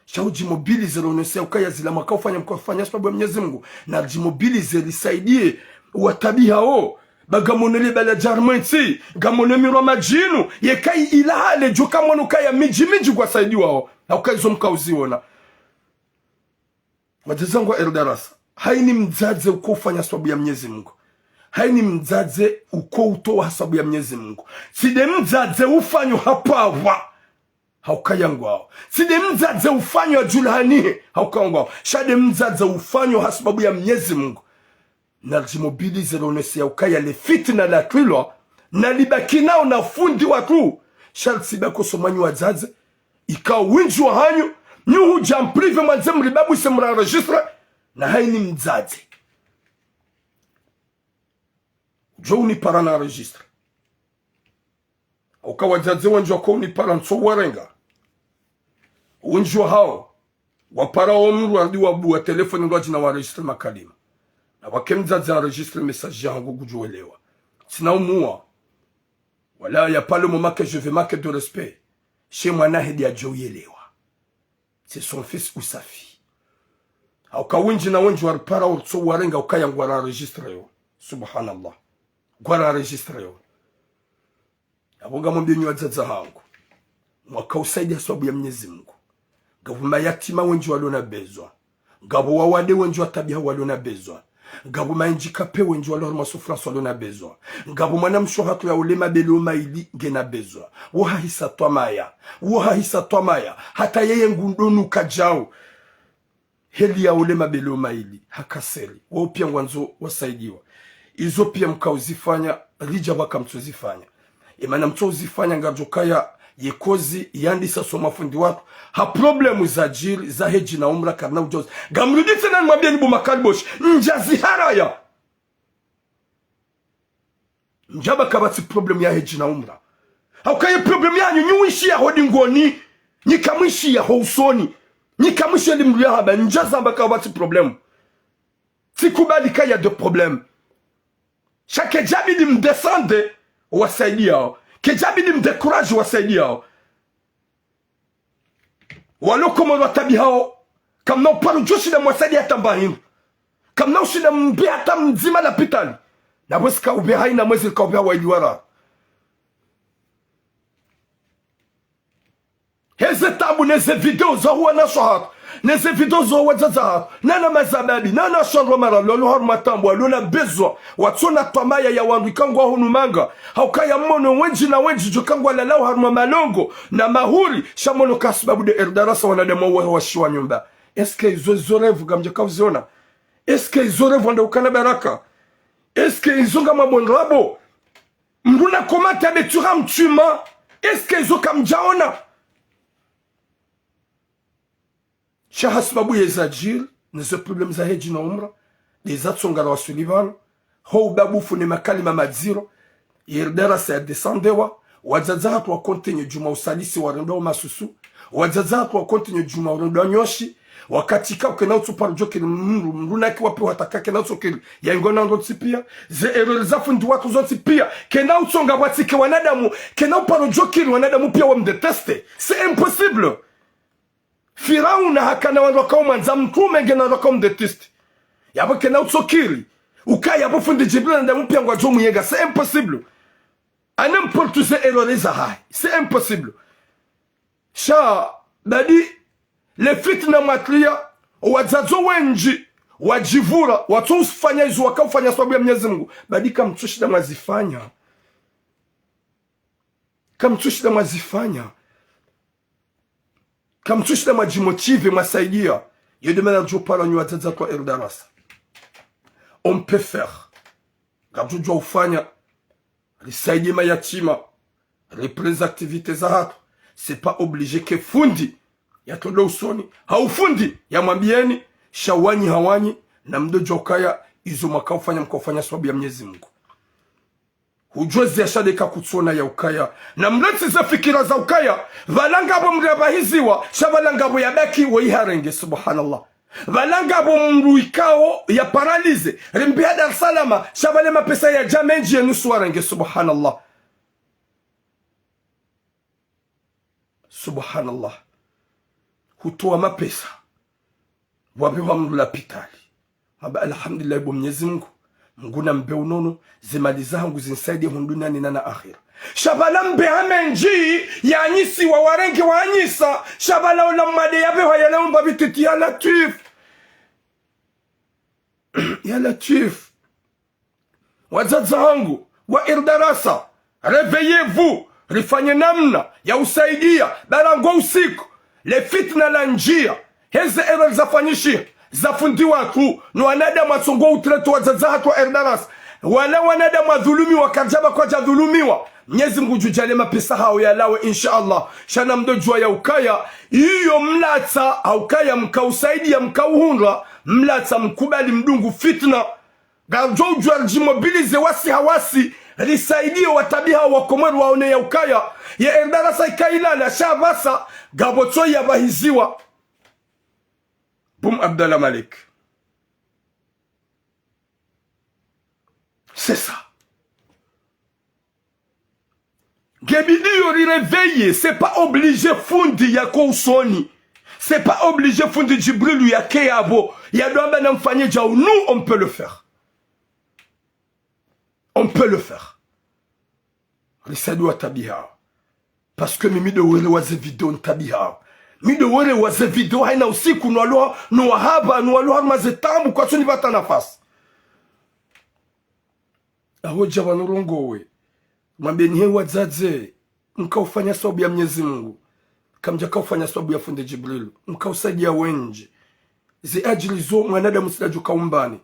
Shau jimobilize lonese ukaya zila makaufanya mkafanya sababu ya Mwenyezi Mungu. Na jimobilize lisaidie watabi hao. Bagamonele bala jarmenti. Gamone miro majinu. Yekai ilahale joka mwanu kaya miji kwa saidi wao. Na ukaizo mkauziona. Wajazangwa erdarasa. Haini mzaze uko ufanya sababu ya Mwenyezi Mungu. Haini mzaze uko utoa sababu ya Mwenyezi Mungu. Side mzaze ufanyo hapawa. Haukayangwao. Side mzaze ufanyo julhani. Haukayangwao. Shade mzaze ufanyo hasababu ya Mwenyezi Mungu. Na jimobilize lonesi ya ukaya le fitna la twilo. Na libaki nao na fundi watu. Shade sibako somanyu wazaze. Ika winju wa hanyu. Nyuhu jamprive manzemu libabu isemura registre. Na haini mzazi. Jo unipara na registre. Uka wazazi wanjwa kwa unipara nso warenga. Wanjwa hao. Wapara omru wardi wabu wa telefoni lwaji na waregistre makalima. Na wake mzazi na registre message yangu kujuelewa. Sina umua. Wala ya pas le moment que je vais manquer de respect. Chez moi na hedi ya jo yelewa. C'est son fils ou sa fille. Auka winji na wenji waripara urso warenga ukaya ngwara registre yo. subhanallah gwara registre yo abonga mwambie nywazaza hangu mwaka usaidia sababu ya Mwenyezi Mungu ngabu mayatima wenji walona bezwa ngabu wawade wenji watabia walona bezwa ngabu mainjikape wenji walona masufrance walona bezwa ngabu mwana mshohatu ya ulema belo maili ngena bezwa wahisa twamaya hata yeye ngundonu kajao heli ya ulema belo maili hakaseli wao pia ngwanzo wasaidiwa izo pia mkauzifanya rija baka mtuzifanya imana mtuzifanya ngajokaya yekozi yandisa soma fundi watu ha problemu za jiri za heji na umra karna ujozi gamruditse na mwambie ni bumakalibosh njazi haraya njaba kabati problemu ya heji na umra haukaye problemu ya nyuishi ya hodi ngoni nikamwishi ya housoni nikamwishi ya limru ya haba njaza mba kabati problemu sikubali kaya de problemu shake jabi di mdesande wasaidi yao kejabi di mdekuraji wasaidi yao waloko mwa tabi hao kamna uparu joshi na mwasaidi hata mbahinu kamna ushina mbia hata mzima na pitali na wesi ka ubia haina mwezi ka ubia wailiwara heze tabu neze video za huwa na shohat neze video za huwa zazahat nana mazababi nana shandwa mara lolo haru matambu walona bezwa watsona twamaya ya wandu ikangwa hunu manga haukaya mono wenji na wenji jokangwa lalau haru malongo na mahuri shamono kasubabu de erdarasa wanademo wa shiwa nyumba eske izo zorevu gamja kauziona eske izo revu wanda ukana baraka eske izo gama bonrabo mruna komata betura mtuma eske izo kamjaona shaha sababu yeza jil nizo problem za heji na umra leza tsongara wa Sullivan hou babufu ni makalima madziro yerdera sa desandewa wadzadzatu wa kontenye juma usalisi wa rendo masusu wadzadzatu wa kontenye juma rendo nyoshi wakati ka ukena utuparo joke mruna ki wapi wataka kena utsoke ya ngona ndo tsipia ze error za fundi watu zote pia kena utsonga watike wanadamu kena uparo joke wanadamu pia wamdeteste c'est impossible. Firauna hakana wandoka umanza mtume ngena wandoka mdetiste yabo kena utsokiri ukaya yabo fundi Jibril nda mpia ngwa jomu yega c'est impossible à n'importe ces erreurs c'est impossible sha badi le fitna matria wazazo wenji wajivura watu usifanya hizo wakafanya sababu ya Mwenyezi Mungu badi kamtushida mazifanya kamtushida majimotive masaidia yedemana jopala nyu wazaza kwa erdarasa on peut faire kabtu jwa ufanya risaidie mayatima represe activité za hatu c'est pas obligé que fundi ya todo usoni haufundi ya mwambieni shawanyi hawanyi na mdojo ukaya izo makaufanya mkaufanya sababu ya Mwenyezi Mungu ujozi ya shadeka kutsona ya ukaya na mleti za fikira za ukaya valangabo mrabahiziwa shavalangabo ya baki waiharenge subhanallah valangabo mruikao ya paralize rimbia Dar es Salaam shavale mapesa ya jamenji ya nusu warenge subhanallah hutoa mapesa wabewa mrula pitali haba alhamdulillah ibo Mwenyezi Mungu nguna mbe unono zemali zangu zinsaidie hundunani na akhira shabala mbe hamenji ya nyisi wa warenge wa anyisa shabala ulamade yabe wa yalaumba bititi ya latif ya latif wazaza wangu wa irdarasa réveillez-vous rifanye namna ya usaidia barango usiku le fitna la njia heze error zafanyishia zafundi watu no wanadamu atsongo utreto wazaza hatu wa erdaras wala wanadamu adhulumiwa kajaba kwa jadhulumiwa Mwenyezi Mungu jujale mapesa hao ya lawe inshallah shana mdojua ya ukaya hiyo mlata aukaya mkausaidia mkauhunra mlata mkubali mdungu fitna garjo ujwarji mobilize wasi hawasi risaidio watabia wakomeru waone ya ukaya ya erdarasa ikailala shavasa gaboto ya bahiziwa Boum Abdallah Malik. C'est ça. Gebidi yori réveillé, c'est pas obligé fundi yako usoni. C'est pas obligé fundi Jibril ou yake yabo. Yadouamba namfanye jao, nous on peut le faire. on peut le faire. Risaidia wa tabia. Parce que mimi de wele waze video ntabia. Mi de wele waze video haina usiku nuwahaba mazetambu kwa suni bata nafasi. Ahoja wanurongowe. Mwambeni hewa zaze. Mka ufanya sababu ya Mwenyezi Mungu. Kamja ka ufanya sababu ya Funde Jibril. Mka usaidia wenji. Zi ajili zo mwanadamu sila kaumbani.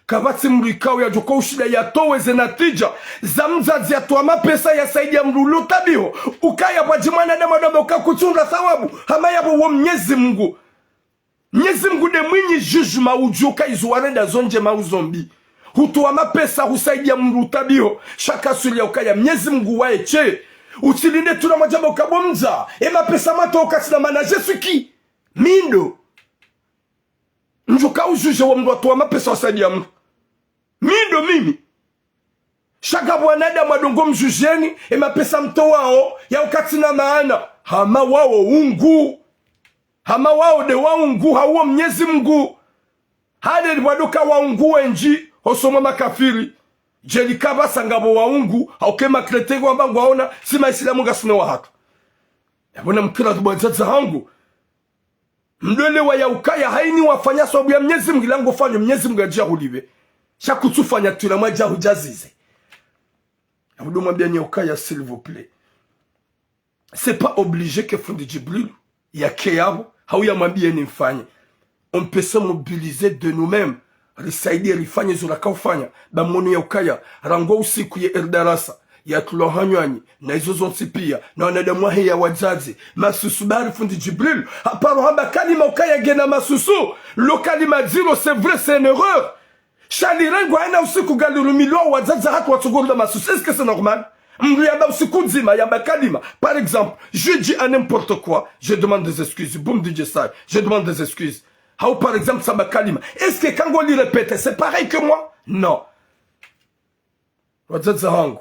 Kabati mrikao ya joko ushida ya towe zenatija. Za mzazi ya tuama pesa ya saidi ya mrulu tabiho. Ukaya wajimana na madame ukakutunga thawabu. Hama ya wa Mwenyezi Mungu. Mwenyezi Mungu de mwinyi jujuma ujuka izuwarenda zonje mauzombi. Hutuama pesa husaidi ya mrulu tabiho. Shaka suli ya ukaya Mwenyezi Mungu waeche. Utilinde tuna majamba ukabomza. Ema pesa mato ukatina mana Jesu ki. Mindo. Njuka ujuje wa mdu watuama pesa wasaidi ya mrulu. Mindo mimi. Shaka wanada madongo mjujeni. Ema pesa mto wao. Ya ukatina maana. Hama wao ungu. Hama wao de wa ungu. Hawa Mwenyezi Mungu. Hade waduka wa ungu wenji. Hosoma makafiri. Jelikaba sangabo wa ungu. Haukema krete kwa mbangu waona. Sima isilamu gasine wa hatu. Yabona mkila tubazaza hangu. Mdole wa ya ukaya haini wafanya sababu ya Mwenyezi Mungu lango fanyo Mwenyezi Mungu ajia huliwe. Shakutufanya tula maja hujazize. Abudu mwambia ni ukaya s'il vous plaît. C'est pas obligé que Funde Jibril ya keyabo hauya mwambia ni mfanye. On peut se mobiliser de nous-mêmes. Risaidia rifanye zuraka ufanya. Bamonu ya ukaya rango usiku ya erdarasa. Ya tulohanywani na izo zonsi pia na wanadamu wahe ya wazazi masusu bari Funde Jibril aparo hamba kalima ukaya gena masusu lo kalima zero c'est vrai c'est une erreur. Shalirengo haina usiku galurumilwa wazazi hatu watugurda masusu. Est-ce que c'est normal? Mriaba usiku nzima yamba kalima. Par exemple, je dis à n'importe quoi, je demande des excuses. Boum DJ Sai, je demande des excuses. How par exemple Samba Kalima. Est-ce que quand on lui répète, c'est pareil que moi? Non. Wazazi hangu.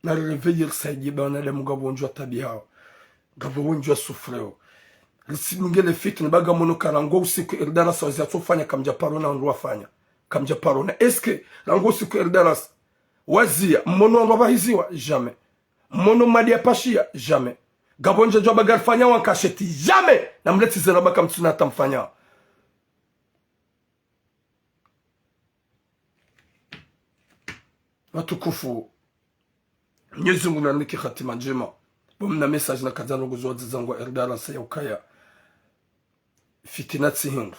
Na réveiller saidi ba na lemu gabo njwa tabia. Gabo njwa sufreo. Lisinungele fit na baga mono karango usiku irdara sawazi fanya kamja parona ndwa fanya. Kamja parona. Est-ce que rango usiku irdara wazia mono wabahiziwa? Jamais. Mono madia pashia? Jamais. Gabo njwa bagar fanya wankasheti? Jamais. Na mleti zeraba kamtuna tamfanya. Watukufu Mwenyezi Mungu naniki khatima njema. Bomna message na kazano guzozi zangu erdara sa ukaya. Fitina tsihindu.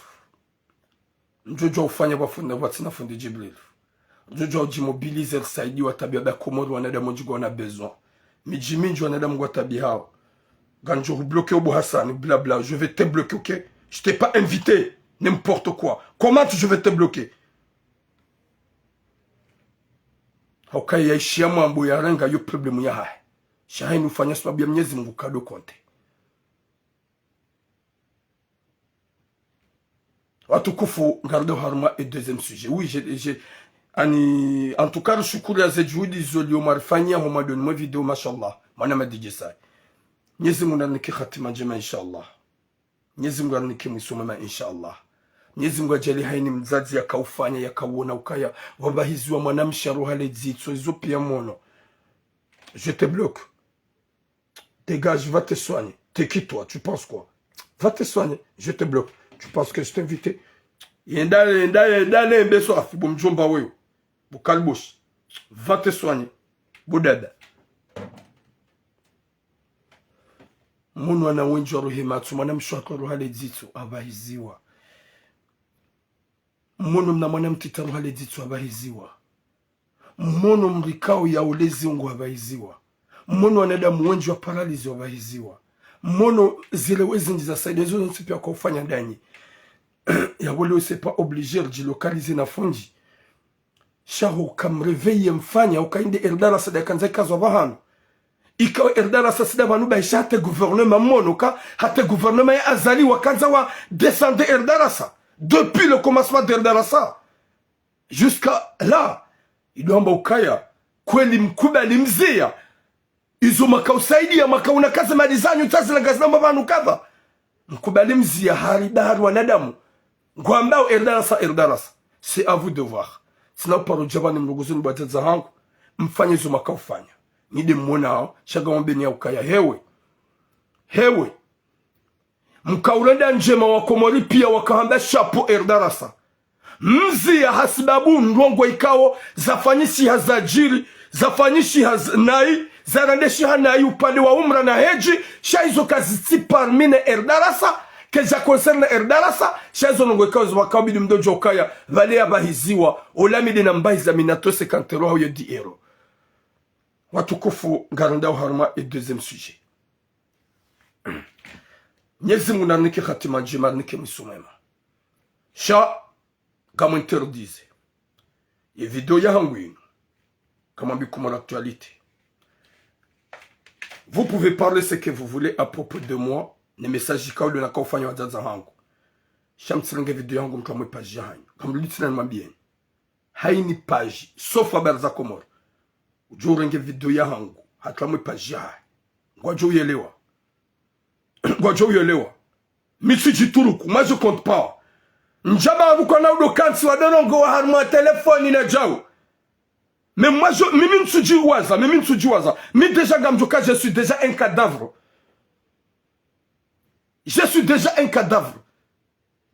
Njojo ufanya wafunda watina Funde Jibril. Njojo ujimobilize saidi wa tabia ba komodo wanadamu njigo wana besoin. Mijiminji wanadamu wa tabia hao. Ganjo bloqué au Hassan blabla, je vais te bloquer, OK? Je t'ai pas invité n'importe quoi. Comment je vais te bloquer? Haukai ya ishia mambo ya renga yu problemu ya hai. Shahai nufanya sababu ya Mwenyezi Mungu kado konte. Watukufu ngardo harma et deuxième sujet. Oui, en tout cas, shukuru ya zejuhudi zolio marifanya homa doni mwa video mashallah. Manama DJ Sai. Mwenyezi Mungu ananiki khatima njema inshallah. Mwenyezi Mungu ananiki mwisomema inshallah. Mwenyezi Mungu ajali haini mzazi ya kaufanya ya kawona ukaya wabahizi wa mwanamsha rohale zitso izo pia mono. Je te bloque. Dégage, va te soigner. T'es qui toi? Tu penses quoi? Va te soigner. Je te bloque. Tu penses que je t'ai invité? Yendale mbeso afibu mjomba wewe. Bukalbush. Va te soigner. Budada. Munu ana wenji wa rohimatsu mwanamsha rohale zitso abahiziwa. Mmono mna mwana mtita rohale zitsu abahiziwa. Mmono mrikao ya ulezi ungu abahiziwa. Mmono wanadamu wenji wa paralizi abahiziwa. Mmono zile wezi njiza saidi ezo nsipi ya kufanya ndani. Ya wale wese pa obligé jilokalize na funji. Shaho kamreveye mfanya ukainde erdara sada kanzai kazo bahano. Ikaw erdara sada banu ba isha hate gouvernement mono ka hate gouvernement ya azali wakanza wa descende erdara sa. Depuis le commencement d'Erdarasa jusqu'à là, il doit ukaya kweli mkubali mzia izo makausaidia makauna kaza madizanyu tazi la gazina mbanu kadha mkubali mzia haridaru wanadamu ngwambao Erdarasa c'est à vous de voir. Sina paro jabani mruguzuni bajaza hangu mfanye zo makaufanya nide mwona shaga wambeni ya ukaya hewe mkaulenda njema wakomori pia wakahamba shapo erdarasa mzi ya hasibabu ndongo ikao zafanyishi hazajiri zafanyishi haznai zarandeshi hanai upande wa umra na heji shaizo kazi parmine erdarasa keja concerne erdarasa shaizo ndongo ikao wakabidi mdojo ukaya vale ya bahiziwa olamide na mbaiza minato 50 euro au 10 euro. Watukufu garanda uharma et deuxième sujet. Nyezi munarnike khatima njema nike misumema. Sha kama interdise. Ye video ya hangu yinu. Kama bikuma l'actualité. Vous pouvez parler ce que vous voulez à propos de moi. Ne messages ikaw de naka ufanya wazaza hangu. Sha mtsirange video yangu mkamwe page hanyu. Kama litina nmambien. Haini page. Sauf habari za Komoro. Ujou renge video ya hangu. Hatlamwe page ya hai. Ngwajo uyelewa. Ngwajo uyelewa. Misi jituruku. Moi je compte pas. Njaba abuko na udo kansi wadonongo wa harma telefoni na jau. Mais moi je... Mimi nsuji waza. Mi déjà gamjoka je suis déjà un cadavre. Je suis déjà un cadavre.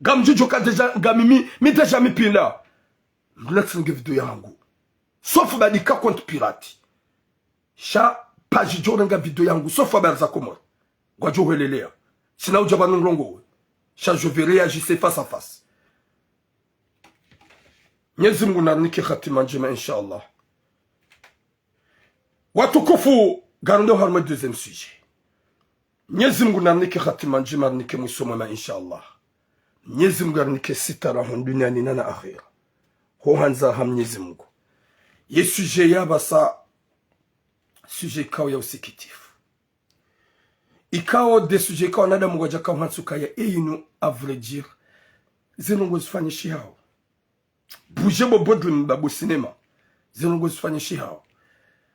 Gamjoka déjà gamimi. Mi déjà mi pila. Mletsi renge video ya hangu. Sauf badika contre pirate. Sha page jorenga video yangu sauf habari za Komoro. Ngwajo welelea. Sina ujaba nunglongo. Sha je vais réagir face à face. Nyezi Mungu narnike khatima njema inshallah. Watukufu garando harma deuxième sujet. Nyezi Mungu narnike khatima njema narnike musoma inshallah. Nyezi Mungu narnike sitara duniani na akhira. Ho hanza ham Nyezi Mungu. Ye sujet ya basa sujet kao ya usikitifu. Ikao de sujet kao nada mwaja kao hansuka ya eyinu à vrai dire zinongo zifanyishi hao. Buje bodle mbabu sinema zinongo zifanyishi hao.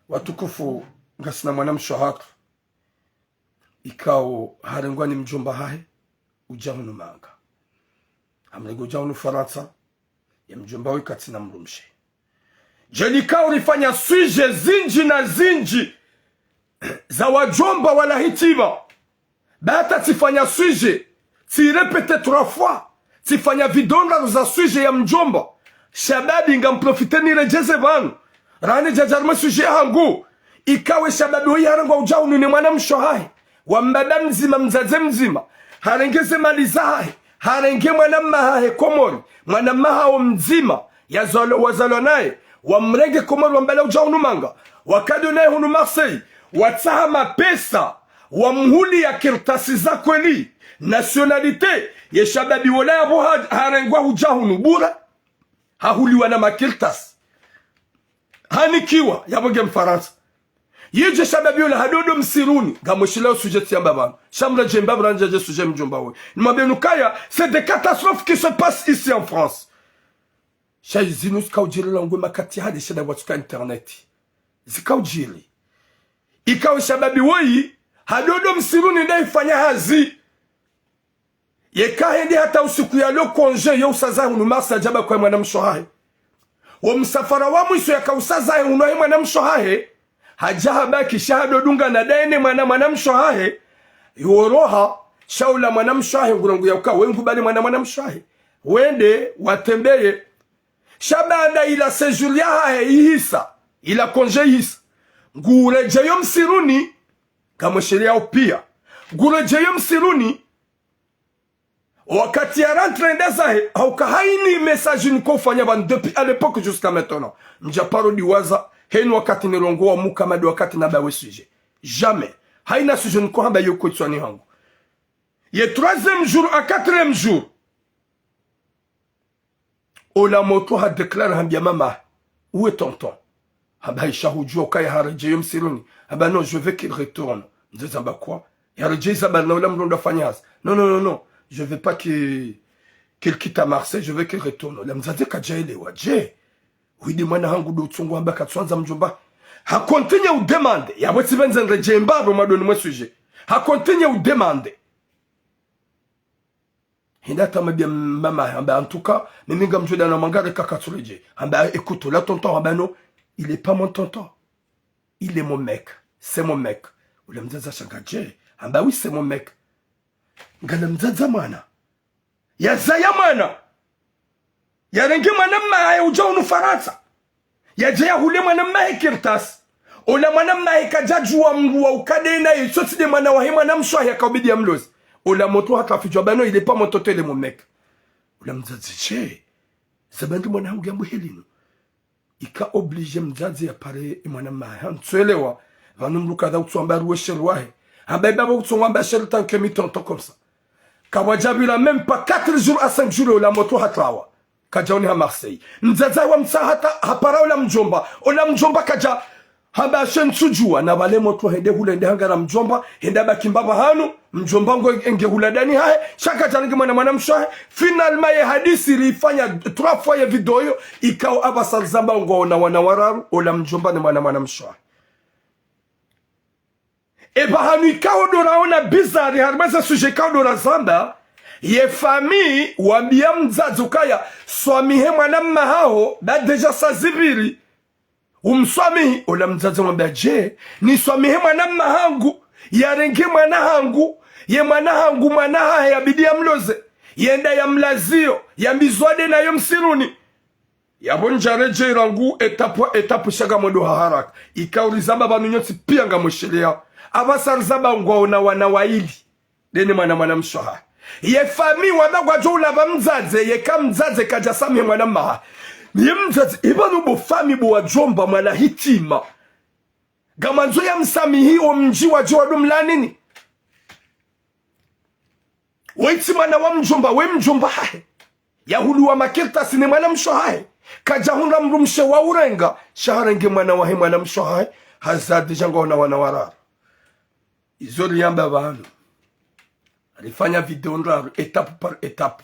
Watukufu ngasina mwanamsho hatu. Ikao harengwa ni mjomba hae ujahunu manga. Hamlego ujahunu Faransa ya mjomba wikati na mrumshe. Jelika ulifanya suje zinji na zinji za wajomba wala hitima. Bata tifanya suje. Ti repete 3 fois. Tifanya vidonda za suje ya mjomba. Shababi nga mprofite ni rejeze vanu. Rani jajarma suje hangu. Ikawe shababi hui harengwa ujaunu ni mwana mshohai. Wambada mzima mzaze mzima. Harengeze malizahe. Harenge mwana mahahe Komori. Mwana mahao mzima. Ya wazalo nae. Wamrenge Komoro wambele ujaunu manga. Wakado nae hunu Marseille. Watsaha mapesa. Wamhuli ya kirtasi za kweli. Nationalite. Ye shababi wala yabo harengwa ujaunu bura. Hahuli wana makirtasi. Hanikiwa. Yabo game Faransa. Yeje shababi wala hadodo msiruni. Gamoshila sujeti ya mbabana. Shamla jembabra njaje suje mjombawe. Nmabenukaya. C'est des catastrophes qui se passent ici en France. Shay zinu zikaujiri langu makati hadi shada watuka interneti. Zikaujiri. Ikawe shababi woi, hadodo msiruni na ifanya hazi. Yeka hindi hata usiku ya leo konje ya usazahe unumasa jaba kwa mwana mshohahe. Wa msafara wa mwiso ya kausazahe unuahe mwana mshohahe. Hajaha baki shahado dunga na daene mwana mshohahe. Yuoroha, shaula mwana mshohahe ngurangu ya uka. Wengu bali mwana mshohahe. Wende, watembeye. Shabanda ila sejour ya ihisa. Ila konje ihisa. Ngure jayo msiruni. Kama sheria upia. Ngure jayo msiruni. Wakati ya rentre ndezahe. Hauka haini message niko ufanya ban depuis à l'époque jusqu'à maintenant. Njaparo diwaza. Henu wakati nirongoa mukamadi wakati nabawe suje. Jamais. Haina suje niko hamba yoko itswani hangu. Ye 3e jour à 4e jour. Ola moto ha déclare hambia mama. Où est tonton? Hamba isha hujua kaya hareje yom siruni. Hamba non, je veux qu'il retourne. Ndezamba quoi? Hareje isaba na ola mlondo fanyaz. Non. Je veux pas qu'il quitte à Marseille, je veux qu'il retourne. Ola mzade kajaile waje. Widi mwana hangu do tsungu hamba katsuanza mjomba. Ha continue ou demande. Ya weti benze nreje mbaro madoni mwe suje. Ha continue ou demande. Hindata mabia mama, en tout cas, mais mingam jodana mangare kakatsureje. Écoute, là tonton, non, il est pas mon tonton. il est mon mec, c'est mon mec. Ule mzazi ashangaje, amba oui c'est mon mec. Ngana mzazi mwana. Ya zaya mwana. Ya renge mwana mmae uja unu Faransa. Ya jaya hule mwana mmae kirtas. Ola mwana mmae kajajua mruwa ukadena yisoti de mwana wahe mwana mshwa ya kaubidi ya mlozi. Ola moto hata fijwa bano il est pas mon toto il est mon mec. Ula mzazi che. Zabandu mwana hangu ya muhelinu. Ika oblige mzazi ya pare mwana mmae. Hantuelewa. Vanu mluka da utsuamba ruwe shelwahe. Hamba baba utsuamba shel tant que mi tonto comme ça. Kawajabila même pas 4 jours à 5 jours la moto hatawa. Kajaoni ha Marseille. Mzaza wa msa hata hapara ola mjomba kaja haba shen sujua na wale moto hende hule hende hangara mjomba hende bakimbaba hanu mjomba ngo enge hula dani hae shaka jangi mwana mshahe finalement ye hadisi ilifanya 3 fois ya video yo ikao abasal zamba ngo na wana wararu ola mjomba ni mwana mshahe eba hanu ikao doraona bizarre harmaza suje kao dora zamba ye famille wambia mzazi ukaya swamihe mwana mahao da deja sa zibiri umswamihi ola mzazi mwambia je ni swamihe mwana mahangu yarenge mwana hangu ye mwana hangu mwana hae ya bidi ya mloze yenda ya mlazio ya mizwade na yo msiruni ya bonjare je rangu etapu shaga mwendo haraka ikaulizamba banu nyoti pia nga mweshelea abasarzaba ngwaona wana waili deni mwana mshaha ye fami wadagwa jo ulaba mzaze ye ka mzaze kaja sami mwana maha ye mzaze ibanu bo fami bo wajomba mwana hitima gamanzo ya msami hiyo mji wa jo wadumla nini waiti mwana wa mjomba we mjomba hae ya hulu wa makirta sine mwana mshaha kaja hunra mrumshe wa urenga shaharenge mwana wa he mwana mshaha hazadi jango na wana warara izori yamba banu alifanya video nraru etape par etape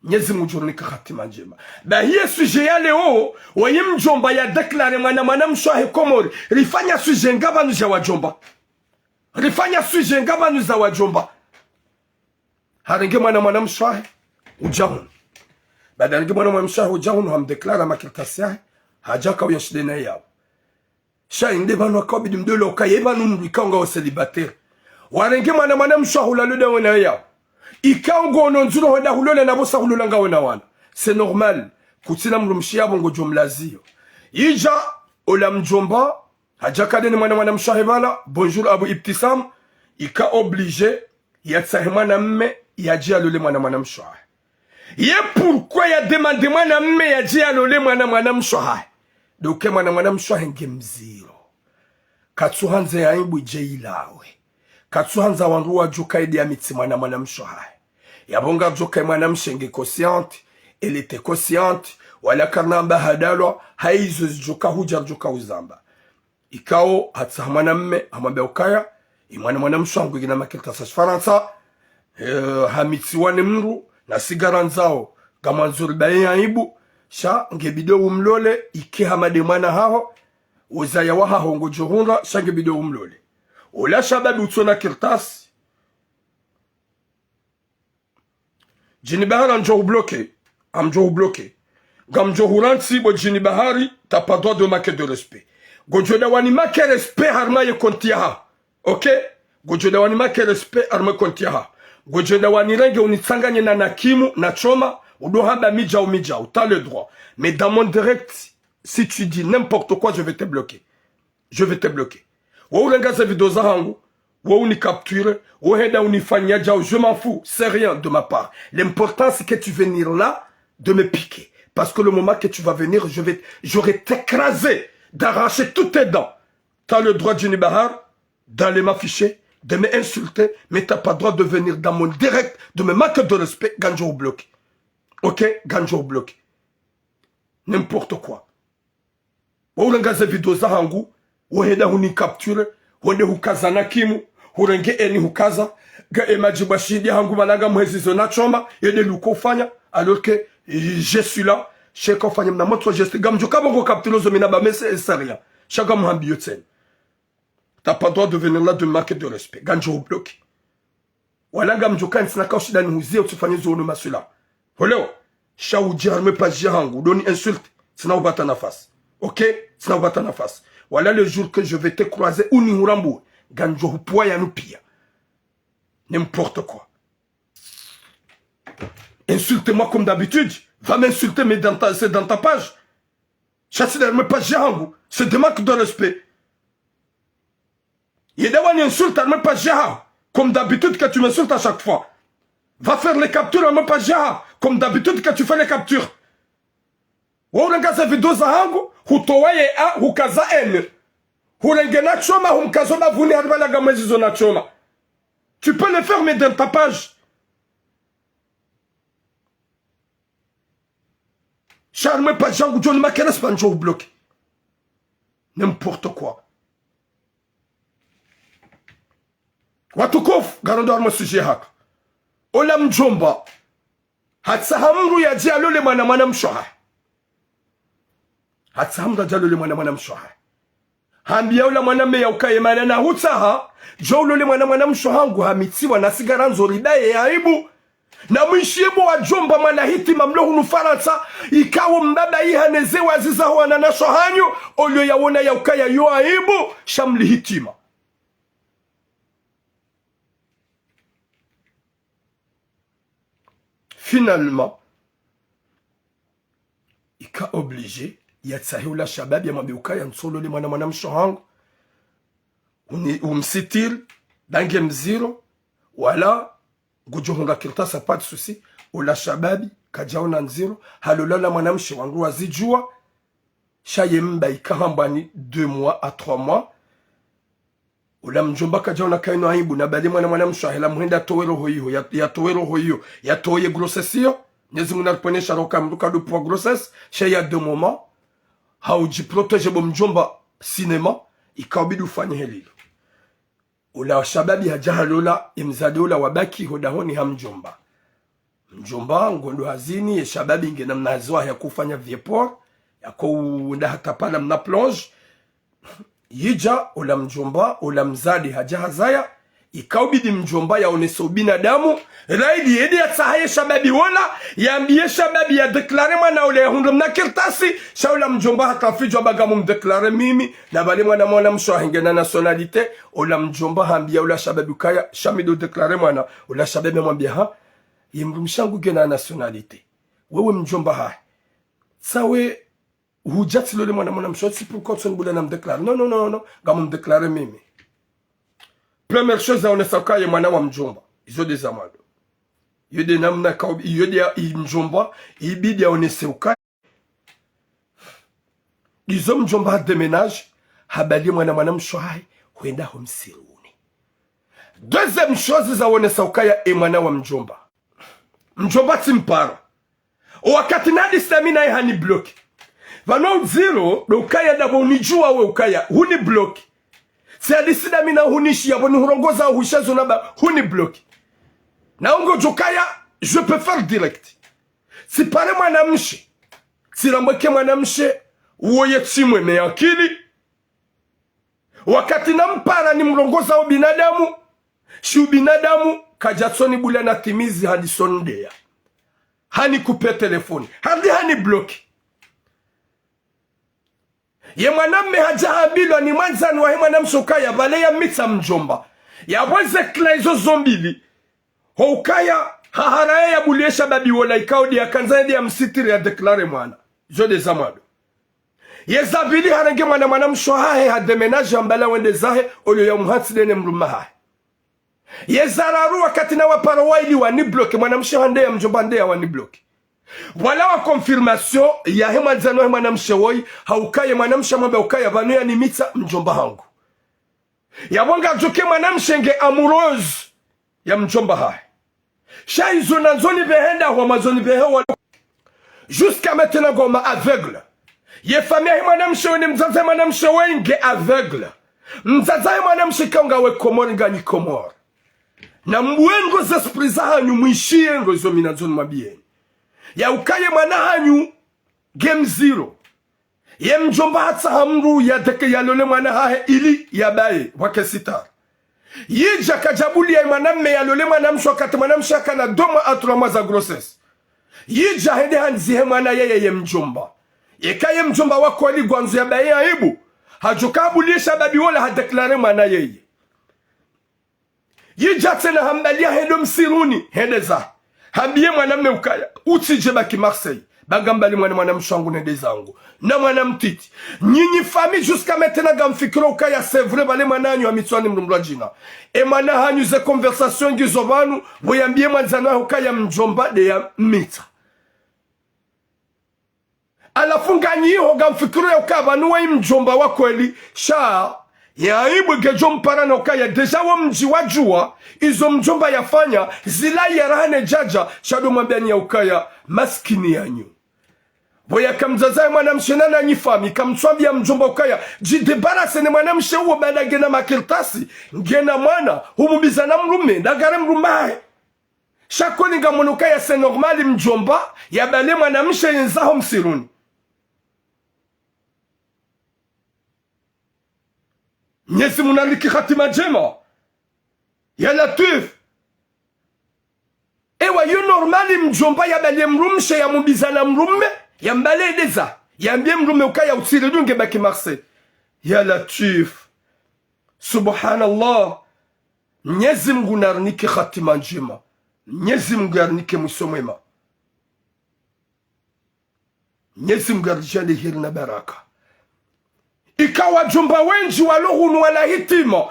nyezi mujuru nika khatima njema ba hiye suje ya leo waye mjomba ya deklare mwana mshahe komori rifanya suje ngabanu za wajomba rifanya suje ngabanu za wajomba harenge mwana mshahe ujahun baada harenge mwana mshahe ujahun hamdeklara makirtasia hajaka uyashidena yao sha inde banu akabidi mdolo okaye banu mrikanga wa célibataire warenge mwana mshahe ulalode wana yao ikango nonzuro hoda hulole na bosa hulolanga wana wana c'est normal kutina mrumshia bongo jomlazio ija ola mjomba hajakade ni mwana mshahe bala bonjour abu ibtisam ika obligé yatsahemana mme yaji alole mwana mshahe ye pourquoi ya demande mwana mme yaji alole mwana mshahe doke mwana mshahe ngemziro katsuhanze ya imbu jeilawe katsuhanza wandu wa joka idi ya mitsi mwana mshahe yabonga joka mwana mshenge consciente elle était consciente wala karnamba hadalwa haizo joka huja joka uzamba ikao hatsamana mme amwambia ukaya mwana mshangu gina makilta sa Faransa hamitsi wane mru na sigara nzao kama nzuri bae aibu sha ngebido umlole iki hamade mwana hao uzaya waha hongo johunra sha ngebido umlole ola shababu utsona kirtas jini bahari amjohu bloqué gamjohu ransi bo jini bahari t'as pas droit de manquer de respect gojoda wani make respect harma ye kontiaha okay gojoda wani make respect harma kontiaha gojoda wani renge unitsanganye na nakimu na choma udohamba mija t'as le droit mais dans mon direct si tu dis n'importe quoi je vais te bloquer wa ulenga sa video zangu wa uni capture wa henda unifanya jao je m'en fous c'est rien de ma part l'important c'est que tu venir là de me piquer parce que le moment que tu vas venir j'aurais t'écrasé d'arracher toutes tes dents. T'as le droit, Jenny Bahar, d'aller m'afficher, de m'insulter, mais t'as pas le droit de venir dans mon direct, de me manquer de respect, ganjo bloqué. Ok? Ganjo bloqué. N'importe quoi. Ourenga ze video za hangu, ouheda huni capture, wende hukaza nakimu, urenge eni hukaza, ga emajiba shidi hangu malaga mwezizo na choma, yede luko fanya, alors que je suis là, Cheka fanya mna moto geste gamjo kabongo kaptilozo minaba mais c'est rien. Chaka mhambiyotsen. T'as pas droit de venir là de marquer de respect. Ganjo bloqué. Wala gamjo kan sinaka shida ni huzie utufanye zono masula. Holeo. Sha ujiarme pa jihangu doni insulte. Sina ubata nafasi. Ok? Ça va t'en face. Voilà le jour que je vais te croiser. Ou ni hurambu. Ganjo hupoa ya nupia. N'importe quoi. Insulte-moi comme d'habitude. Va m'insulter, mais c'est dans ta page. Chassi dans ma page, c'est des manques de respect. Il y a des insultes à ma page, comme d'habitude que tu m'insultes à chaque fois. Va faire les captures à ma page, comme d'habitude que tu fais les captures. Ourengaza vidéo za hangu, hutowaye a, hukaza ene. Urengena choma, humkazona vuni haribala gamezi zona choma. Tu peux le faire, mais dans ta page. Charme pas Jean John Makeres Panjo bloqué. N'importe quoi. Watukof, garandor mo sujet hak. Olam Jomba. Hatsahamru ya dialo le mana mshoha. Hatsahamru dialo le mana mshoha. Hambia ula mana me ya ukaye mana na hutsaha. Jolo le mana mshoha ngu hamitiwa na sigara nzori daye ya aibu. Na mwishiebo wa Jomba manahiti mamlohu nufaransa ikawo mbaba ihaneze waziza wana na shohanyo olio ya wona ya ukaya yo aibu shamli hitima. Finalement, ika obligé yatsahiula shabab ya mabiuka ya nsolo le mwana mshohango umsitil dange mziro wala gujuhunga kirtasa pas de souci ola shababi kajaona nziro halolala mwanamshi wangu wazijua shayemba ikahambani 2 mois à 3 mois ola mjomba kajaona kaino aibu na bali mwanamshi hela muhenda towero hoyo ya towero hoyo ya toye grossesse nyezi munarponesha roka mruka do pour grossesse shaya de moment hauji protege bo mjomba cinéma ikabidi ufanye hili ula shababi hajahalola imzadola wabaki hodahoni hamjomba mjomba ngondo hazini ya shababi ngena mnazoa ya kufanya viepor ya kuunda hata pala mna plonge yija ula mjomba ula mzadi hajahazaya ikaubidi mjomba ya oneso binadamu raidi yedi ya tsahaye shababi wala ya ambiye shababi ya deklare mwana ule hundu mna kirtasi shaula mjomba hata fijwa bagamu mdeklare mimi na bali mwana msho hingena nationalite ula mjomba hambia ula shababi kaya shamido deklare mwana ula shababi mwambia ha yemrumishangu gena nationalite wewe mjomba ha sawe hujati lole mwana msho si pourquoi tu n'bula na mdeklare non gamu mdeklare mimi. Première chose, on est sorti mwana wa mjomba. Izo des amado. Yode namna kaubi. Yode mjomba. Ibidi ya onese ukai. Izo mjomba déménage. Habali mwana mshohai. Huenda homsiruni. Deuxième chose, za onese ukaya e mwana wa mjomba. Mjomba timpara. Wakati nadi stamina hani bloki. Vano zero. Ukaya dabo unijua we ukaya. Huni bloki. Si alisida mina hunishi ya boni hurongoza hushazo naba huni bloki. Na ungo jokaya, je peux faire direct. Si pare mwanamshi, si rambweke mwanamshi, uoye tsimwe me akili. Wakati nampara ni mrongoza u binadamu, shi u binadamu, kajatsoni bula na timizi hadi sondea. Hani kupe telefoni, hani bloki. Ye mwanamme hajahabilwa ni mwanzani wa mwanamshokaya vale ya mitsa mjomba. Ya weze klaizo zombili. Houkaya haharaye ya buliesha babi wola ikaudi ya kanzani ya msitiri ya deklare mwana. Jode zamado. Ye zabili harenge mwanamshohahe hademenaji ambala wende zahe olio ya mhatsi dene mrumahahe. Ye zararu wakati na waparo waili wanibloke mwanamshohande ya mjomba nde ya wanibloke. Wala wa confirmation ya hema zano hema na mshewoi haukaye mwanamsha mwamba ukaya vanu ya nimitsa mjomba hangu. Ya wanga joke mwanamshenge amoureuse ya mjomba hai. Shaizo na zoni vehenda wa mazoni vehewa. Jusqu'à maintenant goma aveugle. Ye famia hema na mshewoi mzaza hema na mshewoi nge aveugle. Mzaza hema na mshekanga we komori nga ni komori. Na mbuengo zespriza hanyu mwishie ngo zomina zoni mabieni. Ya ukaye mwana hanyu game zero. Ye mjomba hatsa hamru ya deke ya lole mwana hahe ili ya bae wake sitar. Ye jaka jabuli ya mwanamme ya lole mwana msho wakati mwana mshaka na 2 mois à 3 mois za grossesse. Ye jahende hanzihe mwana ye mjomba. Yekaye mjomba wako ali gwanzu ya baye aibu. Hajokabulisha babi wala hadeklare mwana yeye. Yijate na hambalia hendo msiruni. Hendeza. Hambiye mwanamme ukaya. Utije baki Marseille. Bagambali mwana mshangu nende zangu. Na mwana mtiti. Nyinyi fami jusqu'à maintenant gamfikiro ukaya c'est vrai bale mwananyu wa mitwani mrumla jina. E mwana hanyu ze conversation ngizobanu. Boyambie mwanzana ukaya mjomba de ya mita. Alafunga nyiho gamfikiro ya ukaba nuwa mjomba wakweli. Shaa. Ya aibu gejo mpara na ukaya deja wa mji wajua izo mjomba yafanya zila yarahane jaja shado mwambiani ya ukaya maskini yanyu boya kamzazaye mwana mshenana nyifami kamchwambi ya mjomba ukaya jidebarase ne mwana mshe uo bada gena makiltasi ngena mwana humubiza na mrume dagare mrumae shakoni nga mwanukaya se normali mjomba ya bale mwana mshe yenzaho msiruni. Nyesi munaliki khatima jema. Ya Latif. Ewa yu normali mjomba ya bale mrumshe ya mubizana mrume. Ya mbale edeza. Ya mbie mrume ukaya utire dunge baki Marseille. Ya Latif. Subhanallah. Nyezi mgunarniki khatima jema. Nyezi mgunarniki musomema. Nyezi mgunarniki hiri na baraka. Ikawa jumba wenji walohunu wala hitima.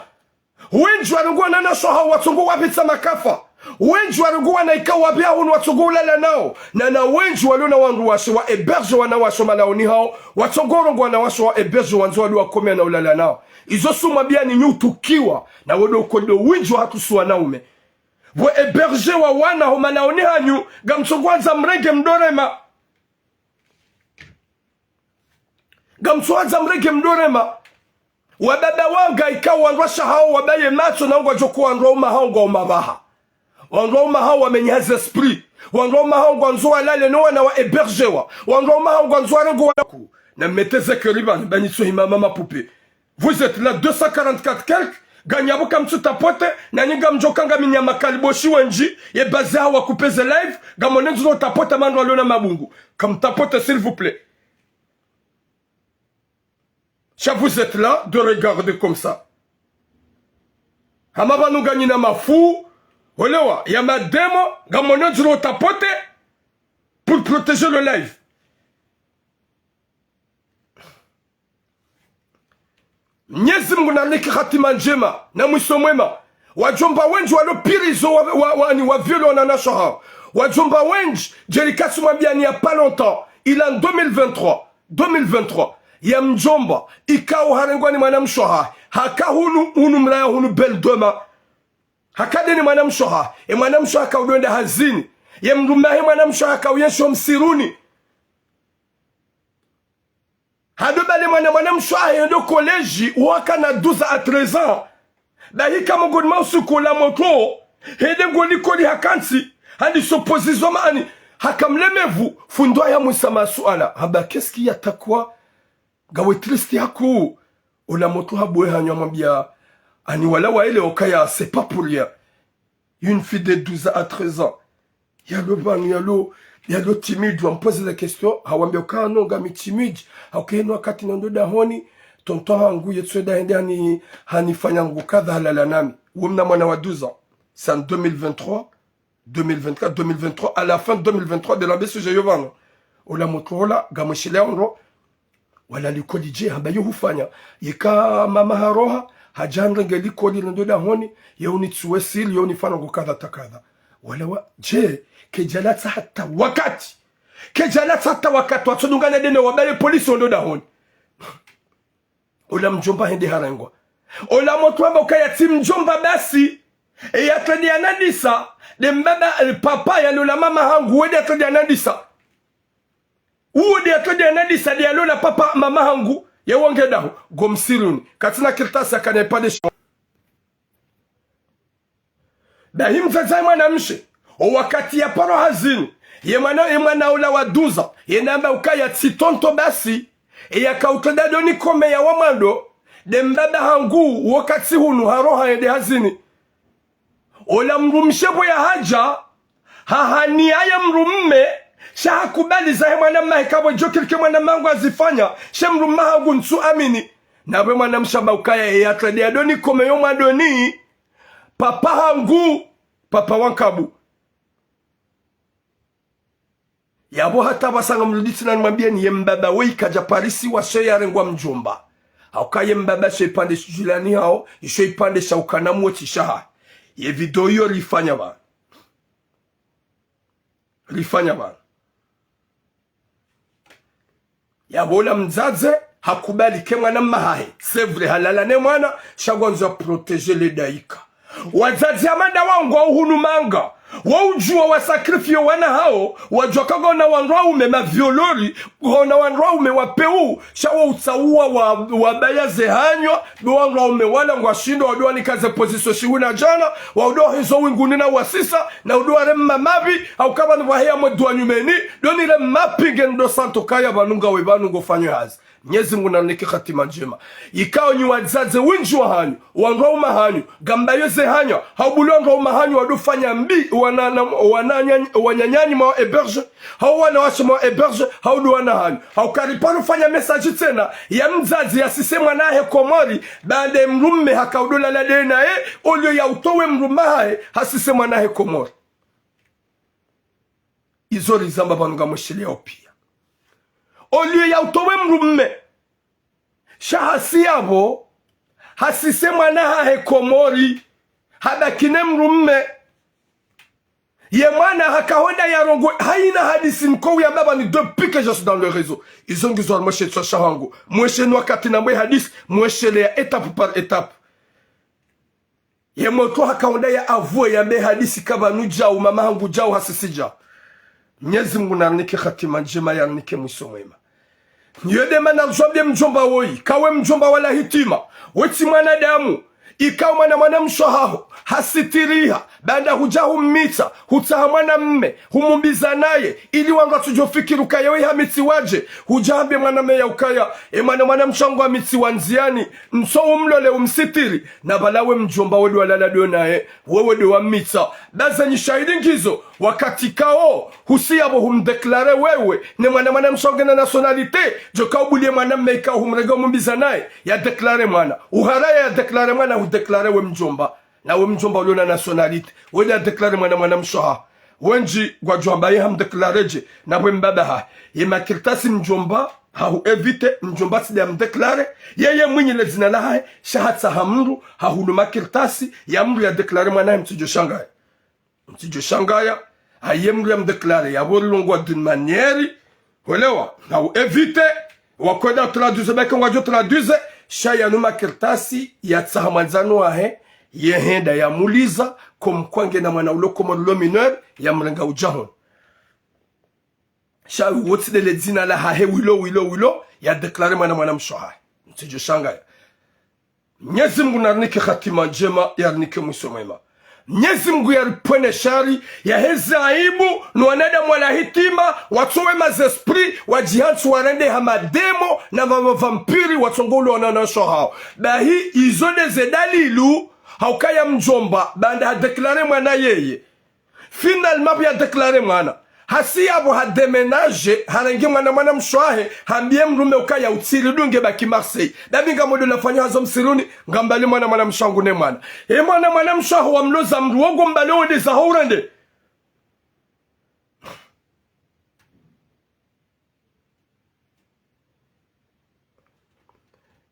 Wenji walugu wana soha watungu wapita makafa. Wenji walugu wana ikawa bia hunu watungu ulala nao. Na wenji waluna wangu washo wa eberjo wana washo malaoni hao. Watungorongu wana washo wa eberjo wanzu walu wakomea na ulala nao. Izo suma bia ni nyutukiwa. Na wado kondo wenji wa hatusuwa naume. Wa eberje wa wana ho malaoni hanyu. Gamchongwanza mrege mdorema. Gamsuaza mrege mdorema. Wababa wanga ikawa wanrasha hao wabaye macho na unga joku wanroma hao nga umabaha. Wanroma hao wamenyaza esprit. Wanroma hao nga nzuwa lale noa na wa ebergewa. Wanroma hao nga nzuwa rengo wanaku. Na meteze keriban baniso himama mapupe. Vous êtes là 244 quelques. Ganyabo kamtu tapote. Na nyinga mjokanga minyama kaliboshi wenji. Ye baze hawa kupeze live. Gamonenzu no tapote mando aliona mabungu. Kam tapote s'il vous plaît. Ça vous êtes là de regarder comme ça. Hamaba nous gagne na mafu. Olewa, ya ma demo, gamono duro tapote pour protéger le live. Nyezi mguna niki khatima njema na mwisomwema. Wajomba wenji walo pirizo wa violo na nashaha. Wajomba wenji jerikasu mabiani ya pas longtemps. Il en 2023. Ya mjomba ikao harengwani mwanamshoha haka hunu mraya hunu beldoma hakadeni mwanamshoha mwanamshoha kaudonda hazini ya mrumahi mwanamshoha kauyesho msiruni hadobale mwanamshoha yendo koleji waka na 12 à 13 ans bahika mgodma usuko la moto hede ngoli koli hakansi hadi soposizo maani hakamlemevu fundwa ya musama suala haba qu'est-ce qu'il y a takwa gawe tristi haku ola moto habwe hanyo mambia ani wala wa ile okaya c'est pas pour rien. Une fille de 12 à 13 ans ya le ban ya lo timide on pose la question hawambia okano ngami timide akeno wakati ndo dahoni tonto hangu yetsweda ndani hanifanya ngukadha halala nami wumna mwana wa 12 ans c'est en 2023 2024 2023 à la fin 2023 de la BCG Yovano ola moto la gamoshile onro wala likodi je ambayo hufanya yeka mama haroha hajanrenge likodi ndo dahoni yeuni tsuwesil yeuni fana ngukadha takadha wala wa je kejalata hata wakati watsodungana dene wabale polisi ndo dahoni ola mjomba hende harangwa ola moto amba ukaya tim mjomba basi ya tadi anadisa de mbaba papa ya lola mama hangu wede tadi anadisa uode atodi anadisa de lola papa mama hangu ya wonge dahu gomsiruni katina kirtasa kana pas de bahim zaza mwana mshe o wakati ya paro hazini ye mwana ola wa 12 ye namba ukaya tsitonto basi ya kautoda doni kome ya wamando de mbaba hangu wakati hunu haroha yede hazini ola mrumshebo ya haja hahani aya mrumme hakubali zahe mwana mahekabo jokirike mwana mangu azifanya shemru mahagu nsu amini nawe mwana mshamba ukaya ya trade adoni komeyo madoni papa hangu papa wankabu yabo hata basanga mluditi na mwambia ni mbaba wei kaja Parisi wa sheya rengwa mjomba haukaye mbaba sheipande julani hao sheipande shaukana mwoti shaha ye video hiyo lifanya ba yabola mzaze hakubali ke mwana mahahe sevre halala ne mwana shagwanza proteger le daika wazazi amanda wangu wa uhunumanga waujua wa sakrifio wana hao wajwakaga na wanraume maviolori na wanraume wapeu shawa utaua wabaya zehanywa wanraume wala ngwashindo wadoa nikaze pozisio shiwina jana wadoa hizo wingunina wasisa na wadoa remma mabi au kama nwahea mweduwa nyumeni doni remma pingendo santo kaya banunga webanungo fanyo hazi Mwenyezi Mungu naniki khatima njema ikao nyi wazaze winji wa hanyu wanroma hanyu gamba yose hanyu haubuli wanroma hanyu wadufanya mbi wanyanyanyi mawa eberge wana washe mawa eberge haudu wana hanyu haukaripanu fanya mesaji tena ya mzazi ya sisema nahe komori baade mrumme hakaudula lade na olio ya utowe mrumahe hasisema nahe komori izori zamba banuga mweshile opia olio ya utowe mrumme shahasi yabo hasise mwana hahe komori habakine mrumme ye mwana hakahonda ya rongo haina hadisi mkowi ya baba ni depuis que je suis dans le réseau ils ont besoin moi chez toi shahango moi chez nous katina mwe hadisi moi chez les étape par étape ye moto hakahonda ya avue ya be hadisi kabanu jao mama hangu jao hasisija Mwenyezi Mungu nanike khatima njema ya nike mwiso mwema Nyede mana mzwabde mjomba woi, kawe mjomba wala hitima, weti mwana damu, ikaw mwana mshahaho, hasitiriha, banda hujahu mmita, hutaha mwana mme, humumbiza naye, ili wanga tujofikiru kaya weha miti waje, hujahambe mwana meya ukaya, mwana mshangu wa miti wanziani, mso umlole umsitiri, na balawe mjomba wedu walala donae, wewe dewa mita, baza nishahidi ngizo, wakati kao husiyabo humdeklare wewe ne mwana msonge na nationalite joka ubulie mwana mmeka humrega mumbiza naye ya deklare mwana uharaya ya deklare mwana hudeklare we mjomba na we mjomba ulio na nationalite we ya deklare mwana mshoha wenji gwa jomba ye hamdeklareje na we mbaba ha ye makirtasi mjomba hau evite mjomba sida mdeklare yeye mwenye le zina la hai shahatsa hamru hahulu makirtasi ya mru ya deklare mwana mtijo shangaya ayemru mdeklare ya bolongwa d'une manière welewa na evite wakwenda traduce beka ngwajo traduce shaya numa kirtasi ya tsahamanzano ahe yehenda ya muliza komkwange na mwana uloko modulo mineur ya mrenga ujahon shawi wotsi de ledzina la hahe wilo ya deklare mwana mshoha mtijo shangaya Mwenyezi Mungu narnike khatima njema yarnike mwiso mwema Mwenyezi Mungu yaripwene shari ya hezi aibu nuwanadamu wala hitima watowe mazesprit wajihansu warende hamademo na vampiri watongolo wananasho hao bahi izone zedalilu haukaya mjomba banda hadeklare mwana yeye finalement ya deklare mwana hasi yabo hademenage harangi mwana mshwahe hambie mrume ukaya utiri dunge baki Marseille dabinga modo lafanya hazo msiruni ngambali mwana mshangu ne mwana mwana mshwahe wa mloza mruogo mbale onde za haurende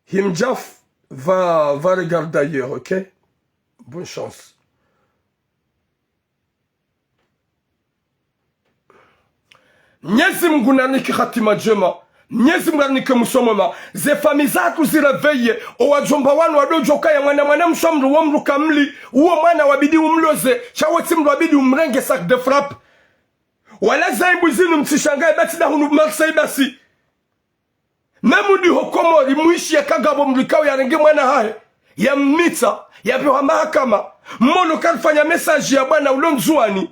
Himjaf va regarder ailleurs, ok? Bonne chance. Mwenyezi Mungu naniki khatima njema Mwenyezi Mungu naniki musomoma ze fami zatu zireveye owajomba wanu wadojoka ya mwana mshamru wamru kamli uo mwana wabidi umloze chaweti mru wabidi umrenge sac de frappe wala zaibu zinu mtishangaye bati na hunu Marseille basi memu di hokomori muishi ya kagabo mrikao ya renge mwana hae ya mita ya pewa mahakama mmono kalifanya message ya bwana ulonzuani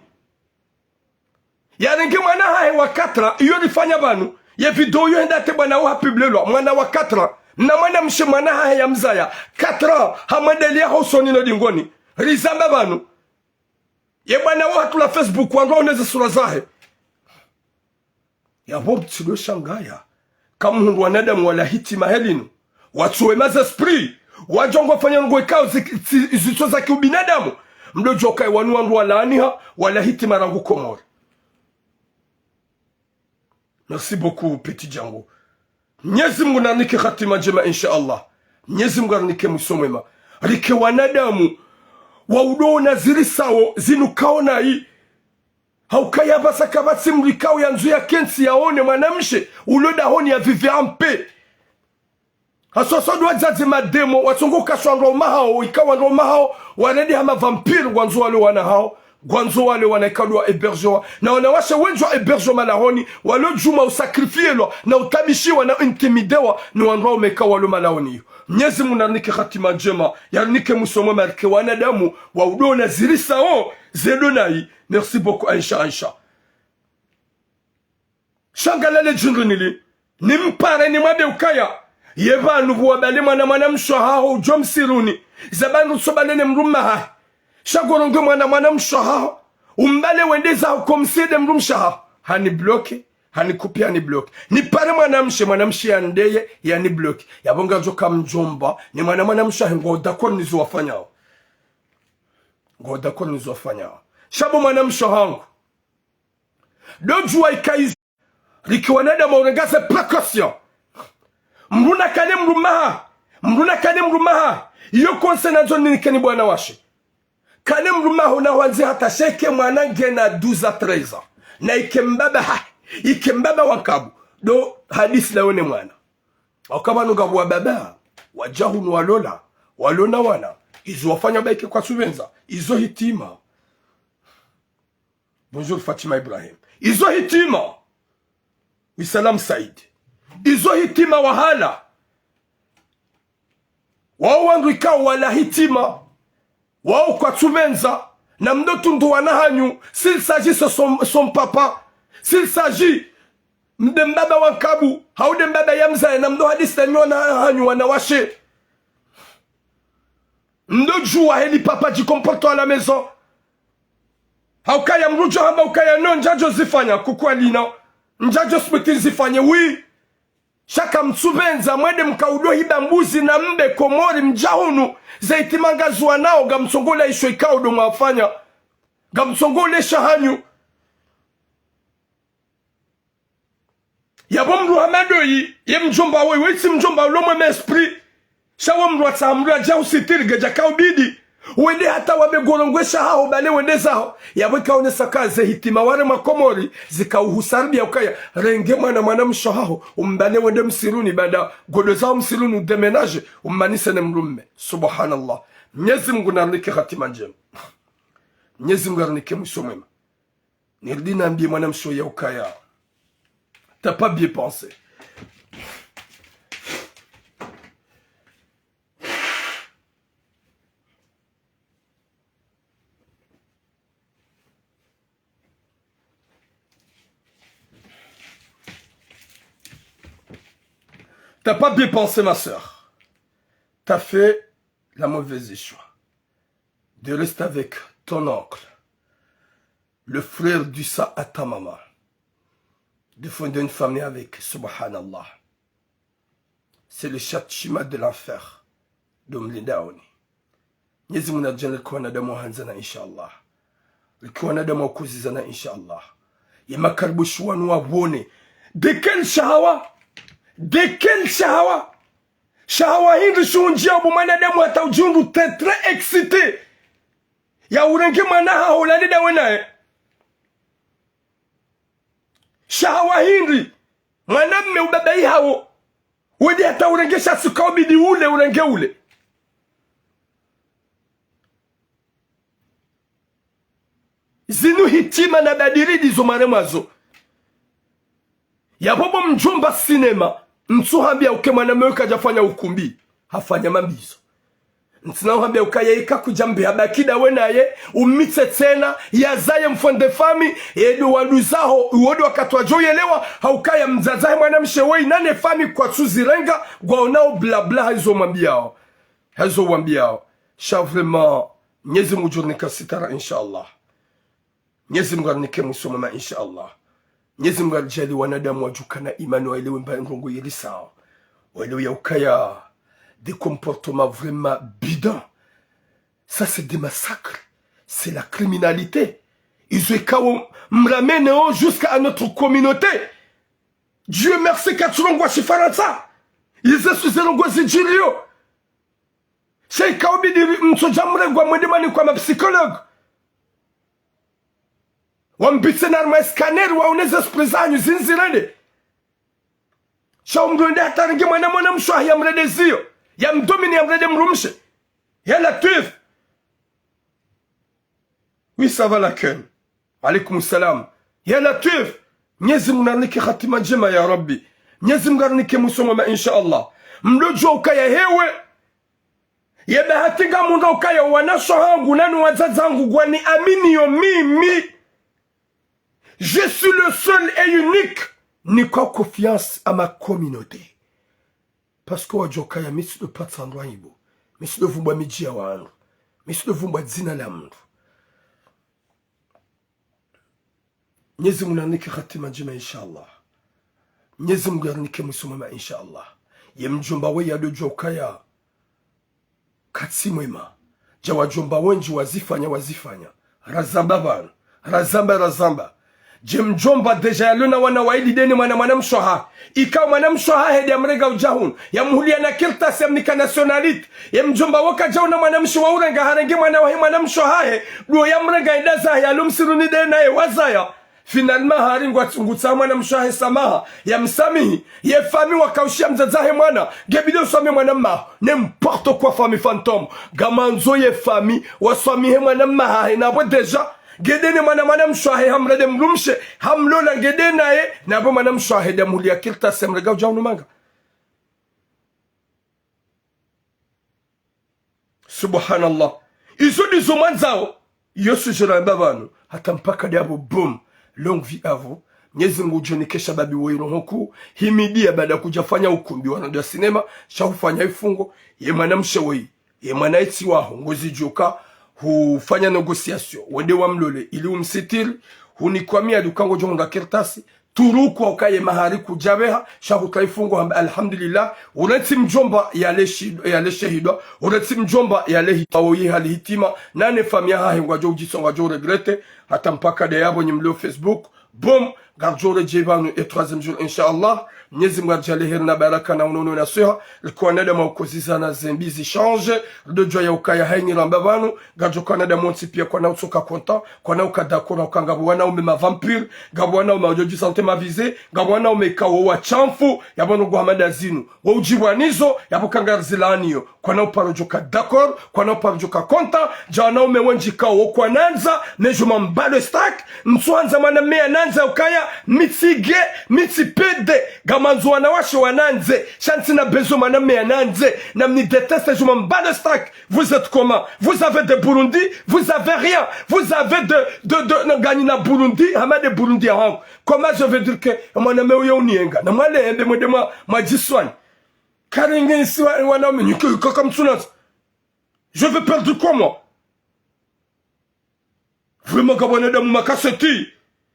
Yarengi mwana hae wa 4 iyo nifanya banu ye video yo henda te bwana wa publielwa mwana wa 4 na mwana mshe mwana hae ya mzaya 4 hamadeli ya hosoni no dingoni rizamba banu ye bwana wa tula Facebook wangu oneze sura zahe ya bob tilo shangaya kama hundu wanadamu wala hitima helinu watuwe maza esprit wajongo fanya ngwe kao zizo za kiubinadamu mdojo kai wanu wala aniha wala hitima rangu Komori. Merci beaucoup petit Django. Mwenyezi Mungu nanike hatima njema inshallah. Mwenyezi Mungu anike musomema. Rike wanadamu wa udona zirisao zinukao na hii. Haukaya basa kabati mrikao ya nzu ya kensi yaone mwanamshe uloda honi ya viviampe. Hasoso doa zazi mademo watungu kaswa nroma hao ikawa nroma hao wanedi hama vampire wanzu wale wana hao. Gwanzo wale wanaikadwa eberjoa na wanawasha wenjwa eberjo malahoni walo juma usakrifiyelwa na utabishiwa na intimidewa ni wanrao meka walo malahoni. Mwenyezi Mungu nanike hatima njema yanike musomo marke wanadamu wa udona zirisa o zedonai. Merci beaucoup Aisha. Shangalale jindrinili ni mpare ni mwade ukaya yevanu buwabale mwana mshahaho ujom siruni zabanu sobalene mrumma hai shagorongo mwana mshaha umbale wendeza ukomsede mrumshaha hani bloke hani kupi hani bloke ni pare mwanamshe ya ndeye ya ni bloke yabonga joka mjomba ni mwanamshaha ngoda kwa nizo wafanyao shabo mwanamshaha hangu dojua ikaizu likiwanada maurengase precaution mruna kane mrumaha iyo konse nazo ninikeni bwana washe kane mrumaho na wanzi hata sheke mwanange na 12 à 13 ans na ikembaba wakabu do hadisi la wene mwana wakabanu gabu wa baba wajahunu walona wana izo wafanya baike kwa subenza izo hitima. Bonjour Fatima Ibrahim. Izo hitima Wisalam Said izo hitima wahala wao wandu ikawa wala hitima wao kwa tumenza na mdotu ndu wanahanyu s'il s'agit son papa s'il s'agit mdembaba wankabu haude mbaba yamza na mdo hadisi na wanahanyu wanawashe mdo jua heli papa jikomporto à la maison haukaya mrujo hamba ukaya no njajo zifanya kukua lina njajo spitini zifanya wi shaka mtsubenza mwede mkaudo hiba mbuzi na mbe Komori mjahunu zaitimanga zuwa nao gamsongola isho ikaudo mwafanya gamsongole shahanyu yabo mru hamado yi ye mjomba wewe si mjomba ulomwe mesprit shawo mru atsamru aja usitiri geja kaubidi wende hata wabegorongwesha hao bale wende zao yabo kaonesa kaze hitima ware makomori zikauhusarbi ukaya renge mwana mshaho umbale wende msiruni bada godo zao msiruni udemenage ummanise ne mrumme. Subhanallah. Mwenyezi Mungu nanike hatima njema. Mwenyezi Mungu nanike msomema nirdi nambi mwana mshoya ukaya t'as pas bien pensé. T'as pas bien pensé, ma soeur. T'as fait la mauvaise choix de rester avec ton oncle, le frère du sang à ta maman, de fonder une famille avec, subhanallah. C'est le châtiment de l'enfer de Mlindaoni. Nyezi munajana likuwa na damu hanzana inshallah. Likuwa na damu kuzizana inshallah. Yema karibu shuwanu wabone. Deken shahawa. Deken shahawa. Shahawa hindi shunjia ubu manadamu hata ujundu très excité. Ya urenge manaha holani da wenae. Shahawa hindi. Mwanamme ubabai hao. Wedi hata urenge shasuka ubidi ule urenge ule. Zinu hitima na badiridi zo maremazo. Ya bobo mjomba sinema. Ntuhambia uke mwanamme kajafanya ukumbi. Hafanya mambizo. Ntuhambia ukayeka kujambi habakida wenaye. Umitse tena. Yazaye mfonde fami. Edu waduzaho. Uodu wakatwa joyelewa. Haukaya mzazahe mwanamshewei. Nane fami kwa tuzirenga. Gwaonao blabla hazo mambiao. Hazo wambiao. Vraiment. Nyezi mujurnika sitara inshallah. Nyezi mgarnike musumama inshallah. Mwenyezi Mungu alijali wanadamu wajukana imani waelewe mbangongo yeli sawa. Waelewe ya ukaya des comportements vraiment bidons. Ça c'est des massacres. C'est la criminalité. Ils me ramènent jusqu'à notre communauté. Dieu merci katulongwa shifaransa. Ils sont zijilio. C'est kaobi di msojamre gwa mwendemani kwa psychologue. Wambitse na arma scanner waoneza sprizanyu zinzirende. Shaumdonde hataringi mwana mshwa ya mredezio. Ya mdomini ya mrede mrumshe. Ya latif. Oui, ça va la ken. Alaykoum salam. Ya latif. Mwenyezi Mungu anike khatima njema ya Rabbi. Mwenyezi Mungu anike musoma insha Allah. Mlojo ukaya hewe. Ya bahatinga munga ukaya wanasho hangu nanu wazazangu gwani amini yo mimi. Je suis le seul et unique. Niko confiance à ma communauté. Parce que wajokaya misi de patsandwa ibo. Misi de vumba miji ya wangu. Misi de vumba zina la mtu. Mwenyezi Mungu anike khatima njema inshallah. Mwenyezi Mungu anike musumama inshallah. Ye mjomba we ya dojo kaya katsi mwema. Ja wajomba wenji wazifanya. Razamba bana. Razamba. Je mjomba deja ya luna wana waili deni mwana mshoha. Ika mwana mshoha hedi ya mrega ujahun. Ya mhulia na kirta semnika nationalite. Ya mjomba waka jauna mwana mshoha urenga harengi mwana mshoha he. Luo ya mrega idaza ya lumsiruni dena ye wazaya. Finalement haringwa ngutsa mwana mshahe samaha ya msamihi ye fami wakaushia mzazahe mwana gebide uswami mwana mma n'importe quoi fami fantôme gamanzo ye fami waswami mwana mma nabo deja gedene mwana mshahe hamrede mrumshe hamlola gedena ye nabo mwana mshahe de mulia kilta semrega ujawnu manga. Subhanallah izo dizo manzao yosu jira babanu hata mpaka diabo boom. Longue vie à vous. Mwenyezi Mungu jonikesha babi wenu huku. Himidia baada kujafanya ukumbi wanadu ya sinema. Shahufanya ifungo. Ye mwanamshe wei. Ye mwanaiti waho. Ngozi joka. Hufanya negociation. Wende wa mlole. Ili umsitiri. Hunikwamia dukango jonga kirtasi. Turuku wakaye mahari kujabeha. Shahuka ifungo. Alhamdulillah. Unati mjomba ya shehidwa. Unati mjomba ya hitawoyi hali hitima. Nane famia hahe ngwajo ujisonga jo regrete. Hata mpaka de yabo nyimleo Facebook. Boom. Garjore jebanu et 3e jour inshallah. Mwenyezi Mungu ajalie na baraka na unono na soha. Likuwa nada maukoziza na zembizi change. Dojo ya ukaya haini rambabanu. Garjo kwa nada monti pia kwa na utoka konta. Kwa na ukadako na ukangabu wana ume ma vampire. Gabu wana ume ojoji sante ma vize. Gabu wana ume kawo wa chamfu. Yabonu guhamada zinu. Wa ujiwanizo. Yabu kangar zilaniyo. Kwa na uparojoka dakor. Kwa na uparojoka konta. Jana ume wenji kawo kwa nanza. Nejo mambalo stack. Msuanza mana mea nanza ukaya. Mitige, mitipede. Gamanzo wanawashi wananze. Chantina bezo maname yananze. Namni déteste, je m'en bats le stack. Vous êtes comment? Vous avez de Burundi? Vous avez rien. Vous avez de Ganina Burundi. Hama de Burundi ahang. Comment je veux dire que maname uye unienga? Na mwale ende mwede ma jiswani. Karinge isi waname nyuke comme tsunaz. Je veux perdre quoi moi? Vraiment kabwane de mmakaseti.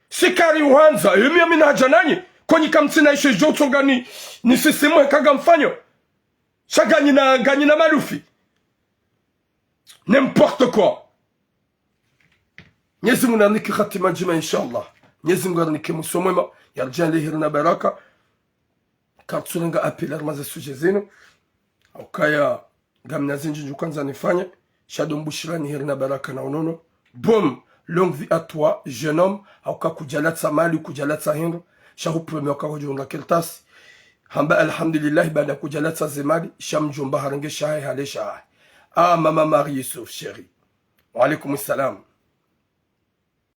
Sikari uhanza, yumi ya mina hajanani. Kwenye kamtina ishe joto gani. Ni sisimu hekaga mfanyo. Shagani na malufi. N'importe quoi. Mwenyezi Mungu anike khatima njema inshallah. Mwenyezi Mungu anike musomema. Yarjan lehir na baraka. Katsunanga apilar maze suje zenu. Aukaya gamna zinjinju kwanza nifanye. Shadombushira ni hir na baraka na unono. Boom. Longue vie à toi, jeune homme. Auka kujalat sa mali, kujalat sa hindu. Shahu premier auka kujonga keltas. Hamba alhamdulillah bada kujalat sa zemali. Sham jomba harange shahe hale shahe. Ah, maman Marie Yusuf, chérie. Wa alaikum salam.